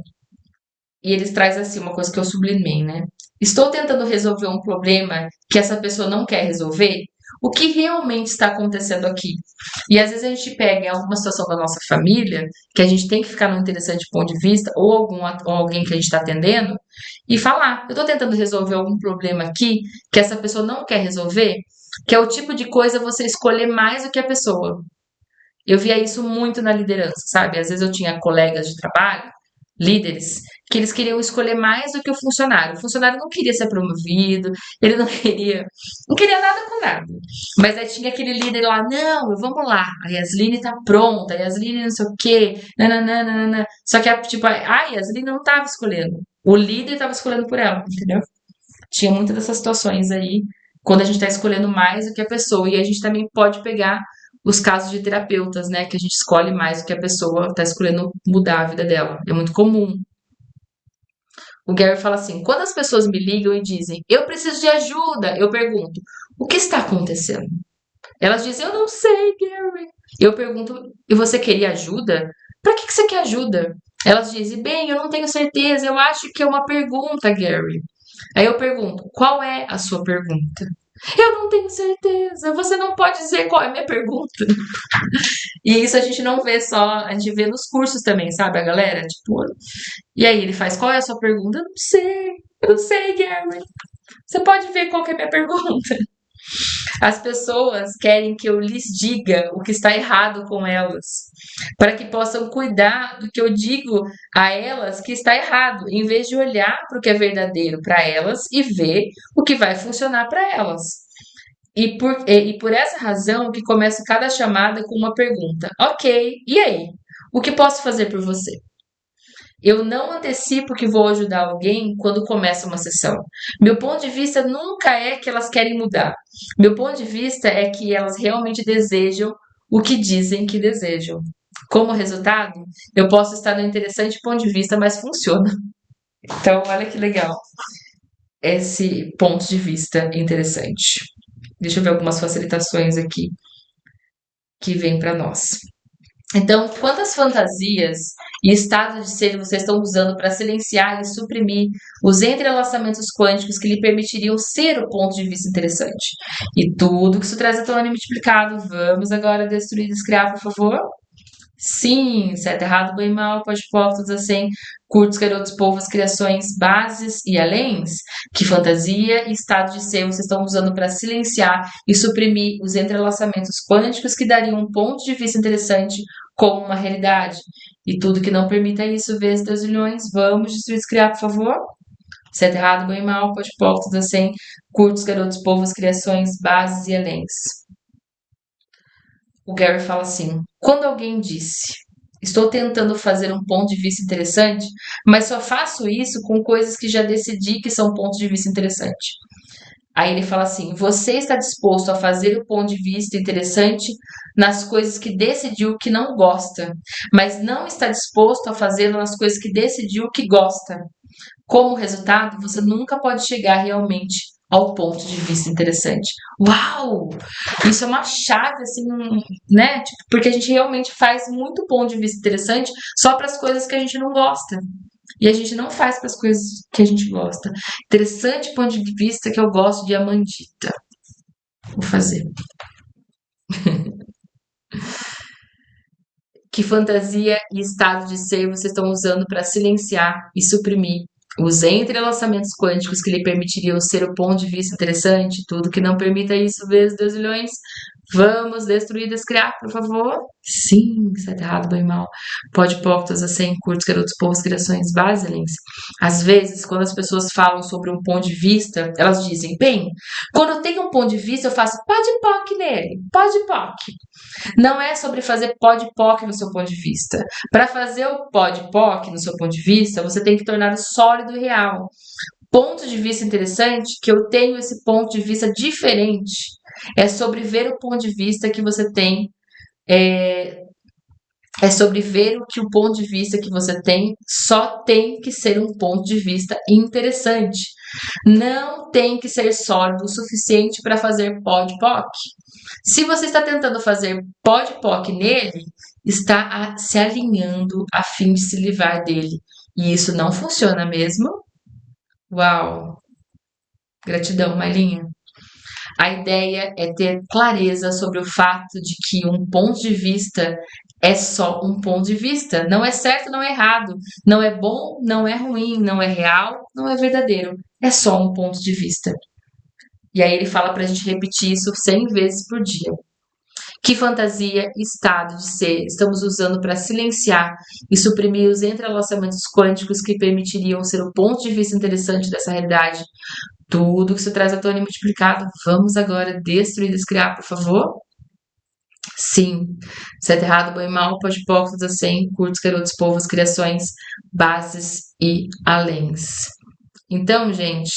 eles trazem assim uma coisa que eu sublimei, né? Estou tentando resolver um problema que essa pessoa não quer resolver? O que realmente está acontecendo aqui? E às vezes a gente pega em alguma situação da nossa família, que a gente tem que ficar num interessante ponto de vista, ou alguém que a gente está atendendo, e falar, eu estou tentando resolver algum problema aqui que essa pessoa não quer resolver, que é o tipo de coisa você escolher mais do que a pessoa. Eu via isso muito na liderança, sabe? Às vezes eu tinha colegas de trabalho, líderes, que eles queriam escolher mais do que o funcionário. O funcionário não queria ser promovido, ele não queria nada com nada. Mas aí tinha aquele líder lá, não, vamos lá, a Yasline tá pronta, a Yasline não sei o quê, nananana. Só que, tipo, a Yasline não tava escolhendo. O líder tava escolhendo por ela, entendeu? Tinha muitas dessas situações aí, quando a gente tá escolhendo mais do que a pessoa. E a gente também pode pegar os casos de terapeutas, né? Que a gente escolhe mais do que a pessoa tá escolhendo mudar a vida dela. É muito comum. O Gary fala assim: quando as pessoas me ligam e dizem, eu preciso de ajuda, eu pergunto, o que está acontecendo? Elas dizem, eu não sei, Gary. Eu pergunto, e você queria ajuda? Pra que você quer ajuda? Elas dizem, bem, eu não tenho certeza, eu acho que é uma pergunta, Gary. Aí eu pergunto, qual é a sua pergunta? Eu não tenho certeza, você não pode dizer qual é a minha pergunta. E isso a gente não vê só, a gente vê nos cursos também, sabe, a galera? Tipo, e aí ele faz, qual é a sua pergunta? Eu não sei, Gary. Você pode ver qual que é a minha pergunta. As pessoas querem que eu lhes diga o que está errado com elas, para que possam cuidar do que eu digo a elas que está errado, em vez de olhar para o que é verdadeiro para elas e ver o que vai funcionar para elas. E por essa razão que começo cada chamada com uma pergunta. Ok, e aí? O que posso fazer por você? Eu não antecipo que vou ajudar alguém quando começa uma sessão. Meu ponto de vista nunca é que elas querem mudar. Meu ponto de vista é que elas realmente desejam o que dizem que desejam. Como resultado, eu posso estar no interessante ponto de vista, mas funciona. Então, olha que legal esse ponto de vista interessante. Deixa eu ver algumas facilitações aqui que vêm para nós. Então, quantas fantasias e estados de ser vocês estão usando para silenciar e suprimir os entrelaçamentos quânticos que lhe permitiriam ser o ponto de vista interessante? E tudo que isso traz à tona multiplicado. Vamos agora destruir e descriar, por favor? Sim, certo, errado, bem, mal, pode, todos assim, curtos, garotos, povos, criações, bases e aléns. Que fantasia e estado de ser vocês estão usando para silenciar e suprimir os entrelaçamentos quânticos que dariam um ponto de vista interessante como uma realidade? E tudo que não permita isso, vezes 2 milhões, vamos destruir e criar, por favor? Certo, errado, bem, mal, pode, todos assim, curtos, garotos, povos, criações, bases e aléns. O Gary fala assim: quando alguém disse, estou tentando fazer um ponto de vista interessante, mas só faço isso com coisas que já decidi que são pontos de vista interessante. Aí ele fala assim: você está disposto a fazer o ponto de vista interessante nas coisas que decidiu que não gosta, mas não está disposto a fazê-lo nas coisas que decidiu que gosta. Como resultado, você nunca pode chegar realmente ao ponto de vista interessante. Uau! Isso é uma chave, assim, né? Tipo, porque a gente realmente faz muito ponto de vista interessante só para as coisas que a gente não gosta. E a gente não faz para as coisas que a gente gosta. Interessante ponto de vista que eu gosto de Amandita. Vou fazer. Que fantasia e estado de ser vocês estão usando para silenciar e suprimir os entrelaçamentos quânticos que lhe permitiriam ser o ponto de vista interessante? Tudo que não permita isso, vezes 2 milhões. Vamos destruir, descriar, por favor? Sim, certo, errado, bem, mal. Pode, portas, assim, curtos, garotos, povos, criações, basilens. Às vezes, quando as pessoas falam sobre um ponto de vista, elas dizem, bem, quando eu tenho um ponto de vista, eu faço pode-poc nele, pode-poc. Não é sobre fazer pod-poc no seu ponto de vista. Para fazer o pod-poc no seu ponto de vista, você tem que tornar sólido e real. Ponto de vista interessante, que eu tenho esse ponto de vista diferente. É sobre ver o ponto de vista que você tem. É sobre ver o que o ponto de vista que você tem só tem que ser um ponto de vista interessante. Não tem que ser sólido o suficiente para fazer pod-poc. Se você está tentando fazer pod-poc nele, está se alinhando a fim de se livrar dele. E isso não funciona mesmo? Uau! Gratidão, Mailinha. A ideia é ter clareza sobre o fato de que um ponto de vista é só um ponto de vista. Não é certo, não é errado. Não é bom, não é ruim. Não é real, não é verdadeiro. É só um ponto de vista. E aí ele fala pra gente repetir isso 100 vezes por dia. Que fantasia e estado de ser estamos usando para silenciar e suprimir os entrelaçamentos quânticos que permitiriam ser o ponto de vista interessante dessa realidade? Tudo que se traz à tona e multiplicado, vamos agora destruir e descriar, por favor? Sim. Certo, errado, bom e mal, pode poucos a 100, curtos, garotos, povos, criações, bases e aléns. Então, gente,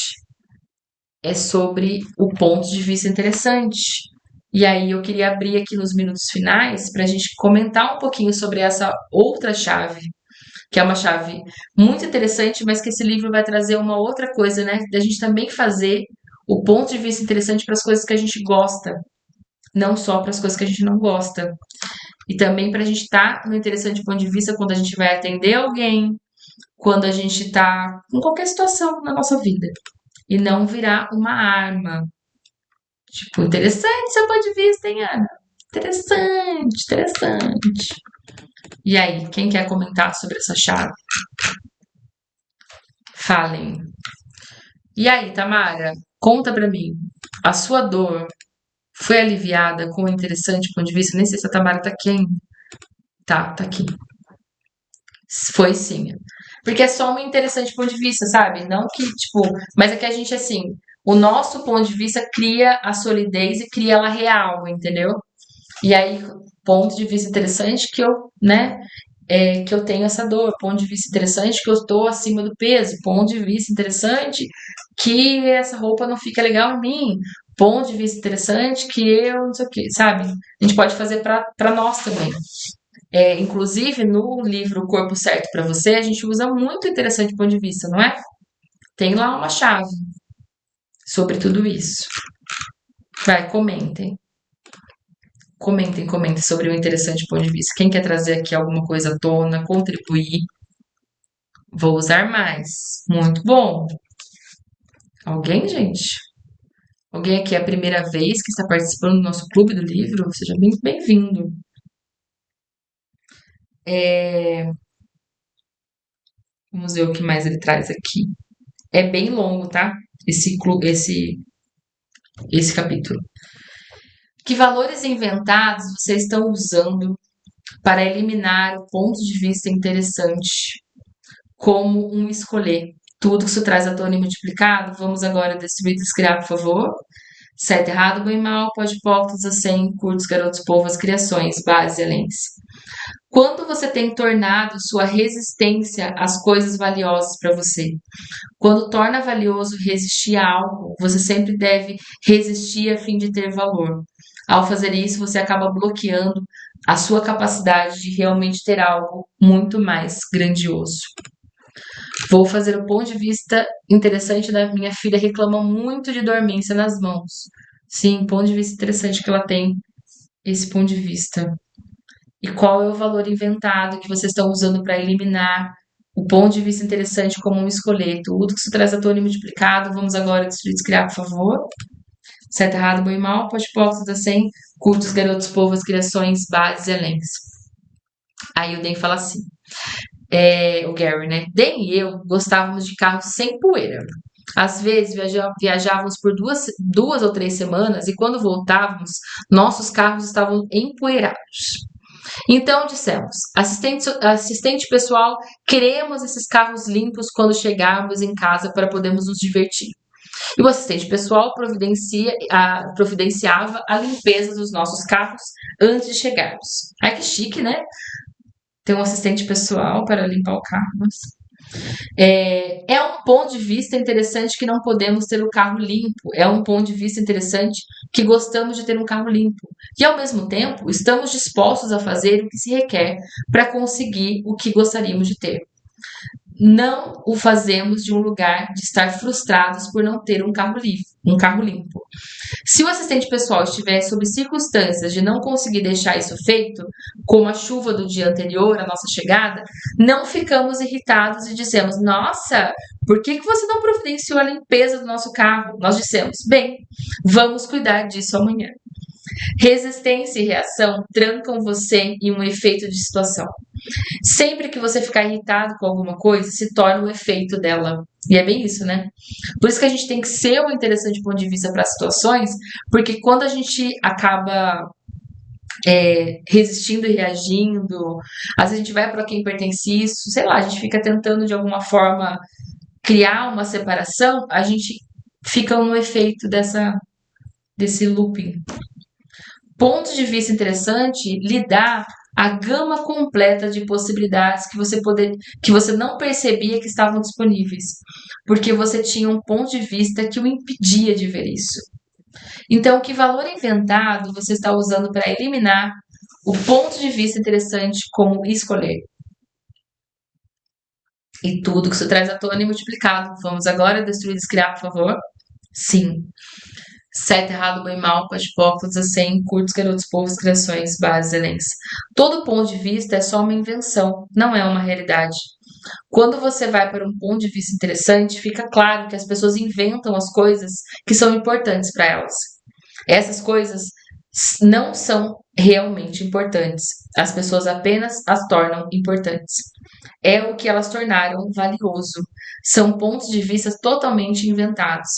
é sobre o ponto de vista interessante. E aí eu queria abrir aqui nos minutos finais para a gente comentar um pouquinho sobre essa outra chave, que é uma chave muito interessante, mas que esse livro vai trazer uma outra coisa, né? Da gente também fazer o ponto de vista interessante para as coisas que a gente gosta, não só para as coisas que a gente não gosta. E também para a gente estar no interessante ponto de vista quando a gente vai atender alguém, quando a gente está em qualquer situação na nossa vida. E não virar uma arma. Tipo, interessante seu ponto de vista, hein, Ana? Interessante, interessante. E aí, quem quer comentar sobre essa chave? Falem. E aí, Tamara, conta pra mim. A sua dor foi aliviada com o interessante ponto de vista? Nem sei se a Tamara tá aqui ainda. Tá aqui. Foi sim. Porque é só um interessante ponto de vista, sabe? Não que, tipo, mas é que a gente, assim, o nosso ponto de vista cria a solidez e cria ela real, entendeu? E aí, ponto de vista interessante que eu, né, que eu tenho essa dor, ponto de vista interessante que eu estou acima do peso, ponto de vista interessante que essa roupa não fica legal em mim, ponto de vista interessante que eu não sei o que, sabe? A gente pode fazer para nós também. Inclusive, no livro O Corpo Certo para Você, a gente usa muito interessante ponto de vista, não é? Tem lá uma chave sobre tudo isso. Vai, comentem. Comentem sobre o interessante ponto de vista. Quem quer trazer aqui alguma coisa à tona, contribuir? Vou usar mais. Muito bom. Alguém, gente? Alguém aqui é a primeira vez que está participando do nosso clube do livro? Seja bem bem-vindo. Vamos ver o que mais ele traz aqui. É bem longo, tá? Esse capítulo. Que valores inventados vocês estão usando para eliminar o ponto de vista interessante como um escolher? Tudo que isso traz à tona e multiplicado, vamos agora destruir e descriar, por favor. Certo, errado, bom e mal, pode poucos a 100, curtos, garotos, povos, criações, bases e aléns. Quando você tem tornado sua resistência às coisas valiosas para você? Quando torna valioso resistir a algo, você sempre deve resistir a fim de ter valor. Ao fazer isso, você acaba bloqueando a sua capacidade de realmente ter algo muito mais grandioso. Vou fazer o ponto de vista interessante da minha filha, reclama muito de dormência nas mãos. Sim, ponto de vista interessante que ela tem, esse ponto de vista. E qual é o valor inventado que vocês estão usando para eliminar o ponto de vista interessante como um escolher? Tudo que se traz à tona e multiplicado, vamos agora destruir e descriar, por favor. Certo, errado, bom e mal, pode poucos a 100, curtos, garotos, povos, criações, bases e aléns. Aí o Dan fala assim, o Gary, né? Dan e eu gostávamos de carros sem poeira. Às vezes viajávamos por duas ou 3 semanas e quando voltávamos, nossos carros estavam empoeirados. Então dissemos, assistente pessoal, queremos esses carros limpos quando chegarmos em casa para podermos nos divertir. E o assistente pessoal providenciava a limpeza dos nossos carros antes de chegarmos. Ai, que chique, né? Ter um assistente pessoal para limpar o carro. Nossa. É um ponto de vista interessante que não podemos ter o carro limpo. É um ponto de vista interessante que gostamos de ter um carro limpo. E, ao mesmo tempo, estamos dispostos a fazer o que se requer para conseguir o que gostaríamos de ter. Não o fazemos de um lugar de estar frustrados por não ter um carro limpo. Se o assistente pessoal estiver sob circunstâncias de não conseguir deixar isso feito, como a chuva do dia anterior à nossa chegada, não ficamos irritados e dizemos, nossa, por que você não providenciou a limpeza do nosso carro? Nós dissemos, bem, vamos cuidar disso amanhã. Resistência e reação trancam você em um efeito de situação. Sempre que você ficar irritado com alguma coisa, se torna o efeito dela. E é bem isso, né? Por isso que a gente tem que ser um interessante ponto de vista para as situações, porque quando a gente acaba resistindo e reagindo. Às vezes a gente vai para quem pertence isso, sei lá, a gente fica tentando de alguma forma criar uma separação, a gente fica no efeito desse looping. Ponto de vista interessante lhe dá a gama completa de possibilidades que você não percebia que estavam disponíveis, porque você tinha um ponto de vista que o impedia de ver isso. Então, que valor inventado você está usando para eliminar o ponto de vista interessante como escolher? E tudo que isso traz à tona e multiplicado. Vamos agora destruir e descriar, por favor? Sim. Certo, errado, bem, mal, pode, poucos, assim, curtos, garotos, povos, criações, bases, elenques. Todo ponto de vista é só uma invenção, não é uma realidade. Quando você vai para um ponto de vista interessante, fica claro que as pessoas inventam as coisas que são importantes para elas. Essas coisas não são realmente importantes. As pessoas apenas as tornam importantes. É o que elas tornaram valioso. São pontos de vista totalmente inventados.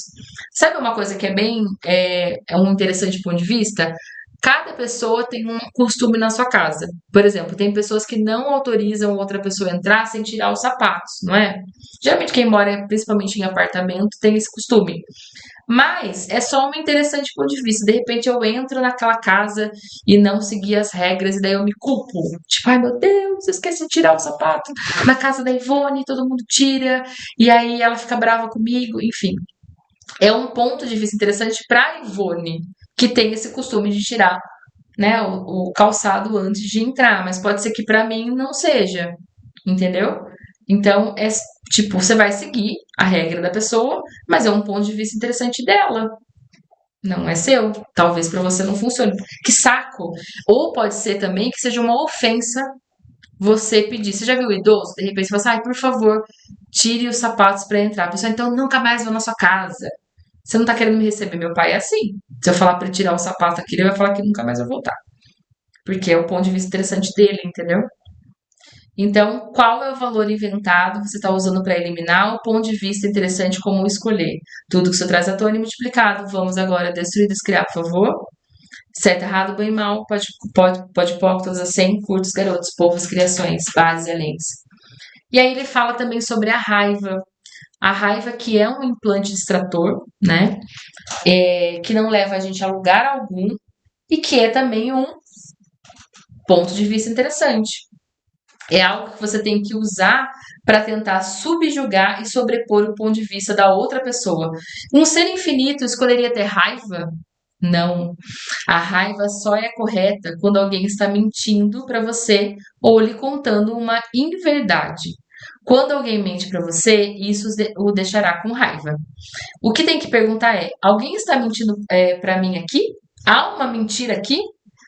Sabe uma coisa que é um interessante ponto de vista? Cada pessoa tem um costume na sua casa. Por exemplo, tem pessoas que não autorizam outra pessoa a entrar sem tirar os sapatos, não é? Geralmente quem mora principalmente em apartamento tem esse costume. Mas é só um interessante ponto de vista. De repente eu entro naquela casa e não segui as regras, e daí eu me culpo. Tipo, ai meu Deus, eu esqueci de tirar o sapato na casa da Ivone, todo mundo tira, e aí ela fica brava comigo, enfim. É um ponto de vista interessante para Ivone, que tem esse costume de tirar, né, o calçado antes de entrar, mas pode ser que para mim não seja, entendeu? Então, tipo, você vai seguir a regra da pessoa, mas é um ponto de vista interessante dela. Não é seu. Talvez para você não funcione. Que saco! Ou pode ser também que seja uma ofensa você pedir. Você já viu o idoso? De repente você fala assim, ai, por favor, tire os sapatos para entrar. A pessoa, então nunca mais vou na sua casa. Você não tá querendo me receber. Meu pai é assim. Se eu falar para ele tirar o sapato aqui, ele vai falar que nunca mais vai voltar. Porque é o ponto de vista interessante dele, entendeu? Então, qual é o valor inventado que você está usando para eliminar o ponto de vista interessante como escolher? Tudo que você traz à tona e multiplicado. Vamos agora destruir e descriar, por favor. Certo, errado, bem, mal, pode todas as 100, curtos, garotos, povos, criações, bases, elenques. E aí ele fala também sobre a raiva. A raiva que é um implante distrator, né? Que não leva a gente a lugar algum e que é também um ponto de vista interessante. É algo que você tem que usar para tentar subjugar e sobrepor o ponto de vista da outra pessoa. Um ser infinito escolheria ter raiva? Não. A raiva só é correta quando alguém está mentindo para você ou lhe contando uma inverdade. Quando alguém mente para você, isso o deixará com raiva. O que tem que perguntar é: alguém está mentindo para mim aqui? Há uma mentira aqui?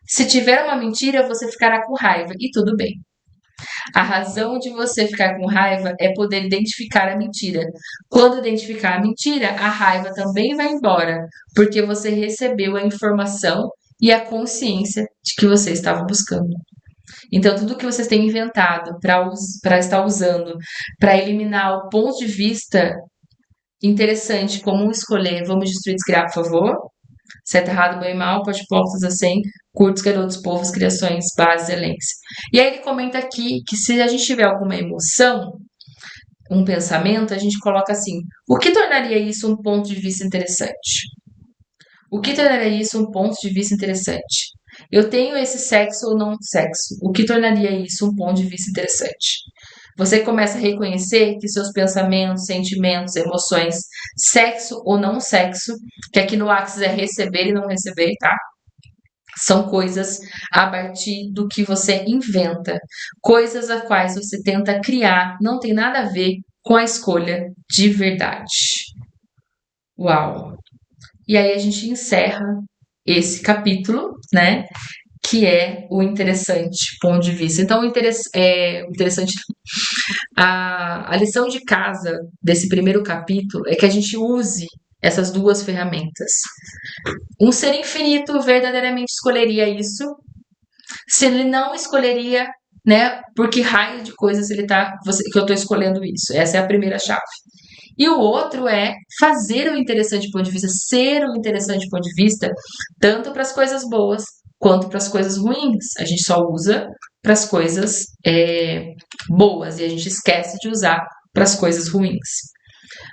Se tiver uma mentira, você ficará com raiva e tudo bem. A razão de você ficar com raiva é poder identificar a mentira. Quando identificar a mentira, a raiva também vai embora, porque você recebeu a informação e a consciência de que você estava buscando. Então, tudo que vocês têm inventado para estar usando, para eliminar o ponto de vista interessante, como escolher, vamos destruir, descriar, por favor. Certo, errado, bem, mal, pode, poucos, assim, curtos, garotos, povos, criações, bases, elenques. E aí ele comenta aqui que se a gente tiver alguma emoção, um pensamento, a gente coloca assim: o que tornaria isso um ponto de vista interessante? O que tornaria isso um ponto de vista interessante? Eu tenho esse sexo ou não sexo? O que tornaria isso um ponto de vista interessante? Você começa a reconhecer que seus pensamentos, sentimentos, emoções, sexo ou não sexo, que aqui no Axis é receber e não receber, tá? São coisas a partir do que você inventa. Coisas a quais você tenta criar, não tem nada a ver com a escolha de verdade. Uau! E aí a gente encerra esse capítulo, né? Que é o interessante ponto de vista. Então, o interessante. A lição de casa desse primeiro capítulo é que a gente use essas duas ferramentas. Um ser infinito verdadeiramente escolheria isso. Se ele não escolheria, né? Por que raio de coisas que eu estou escolhendo isso? Essa é a primeira chave. E o outro é fazer o interessante ponto de vista, ser o interessante ponto de vista, tanto para as coisas boas quanto para as coisas ruins. A gente só usa para as coisas boas e a gente esquece de usar para as coisas ruins.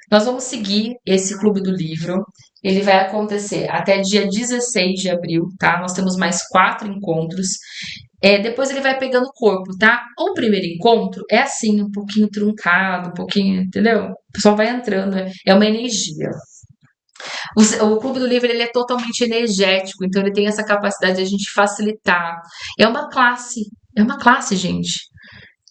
Nós vamos seguir esse Clube do Livro. Ele vai acontecer até dia 16 de abril, tá? Nós temos mais 4 encontros. Depois ele vai pegando corpo, tá? O primeiro encontro é assim, um pouquinho truncado, um pouquinho, entendeu? O pessoal vai entrando, é uma energia. O Clube do Livro ele é totalmente energético, então ele tem essa capacidade de a gente facilitar. É uma classe, gente.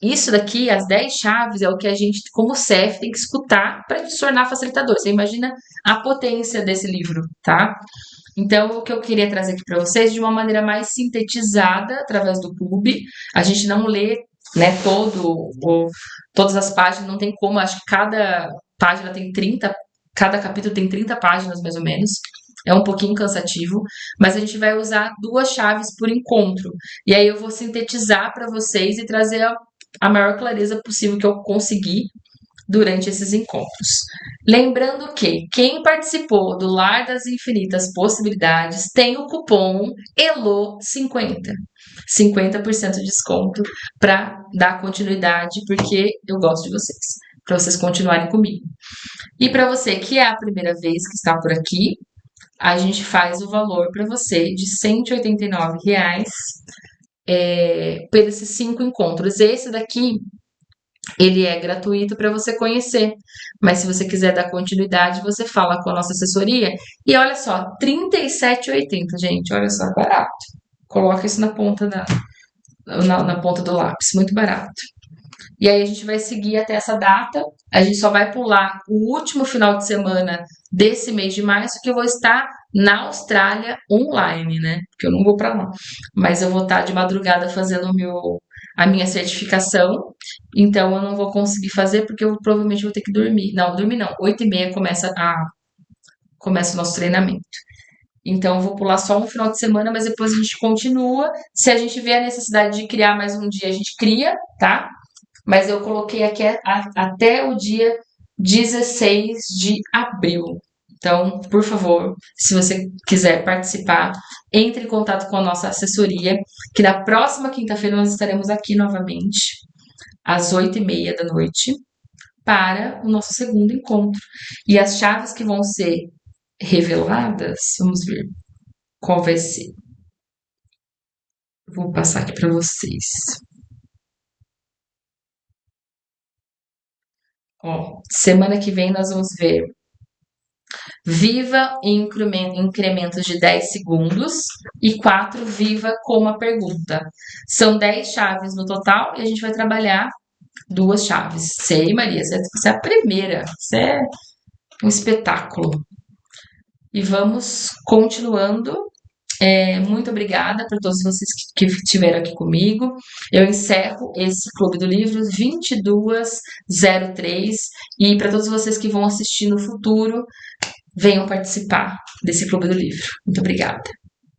Isso daqui, as 10 chaves, é o que a gente, como CEF, tem que escutar para se tornar facilitador. Você imagina a potência desse livro, tá? Então, o que eu queria trazer aqui para vocês de uma maneira mais sintetizada através do clube. A gente não lê, né, todas as páginas, não tem como, acho que cada página tem 30, cada capítulo tem 30 páginas mais ou menos. É um pouquinho cansativo, mas a gente vai usar 2 chaves por encontro. E aí eu vou sintetizar para vocês e trazer a maior clareza possível que eu conseguir durante esses encontros. Lembrando que quem participou do Lar das Infinitas Possibilidades tem o cupom ELO50. 50% de desconto para dar continuidade, porque eu gosto de vocês, para vocês continuarem comigo. E para você que é a primeira vez que está por aqui, a gente faz o valor para você de R$ 189 por esses 5 encontros. Esse daqui, ele é gratuito para você conhecer, mas se você quiser dar continuidade, você fala com a nossa assessoria. E olha só, R$ 37,80, gente, olha só, barato. Coloca isso na ponta na ponta do lápis, muito barato. E aí a gente vai seguir até essa data. A gente só vai pular o último final de semana desse mês de março, que eu vou estar na Austrália online, né? Porque eu não vou para lá. Mas eu vou estar de madrugada fazendo a minha certificação. Então eu não vou conseguir fazer porque eu provavelmente vou ter que dormir. Não, dormir não. 8h30 começa o nosso treinamento. Então, eu vou pular só um final de semana, mas depois a gente continua. Se a gente vê a necessidade de criar mais um dia, a gente cria, tá? Mas eu coloquei aqui até o dia 16 de abril. Então, por favor, se você quiser participar, entre em contato com a nossa assessoria, que na próxima quinta-feira nós estaremos aqui novamente, às 8h30 da noite, para o nosso segundo encontro. E as chaves que vão ser reveladas, vamos ver qual vai ser. Vou passar aqui para vocês. Ó, semana que vem nós vamos ver viva em incrementos de 10 segundos e 4 viva com uma pergunta. São 10 chaves no total e a gente vai trabalhar 2 chaves. Sei, Maria, você é a primeira, você é um espetáculo. E vamos continuando. Muito obrigada por todos vocês que estiveram aqui comigo. Eu encerro esse Clube do Livro 2203 e para todos vocês que vão assistir no futuro, venham participar desse Clube do Livro. Muito obrigada.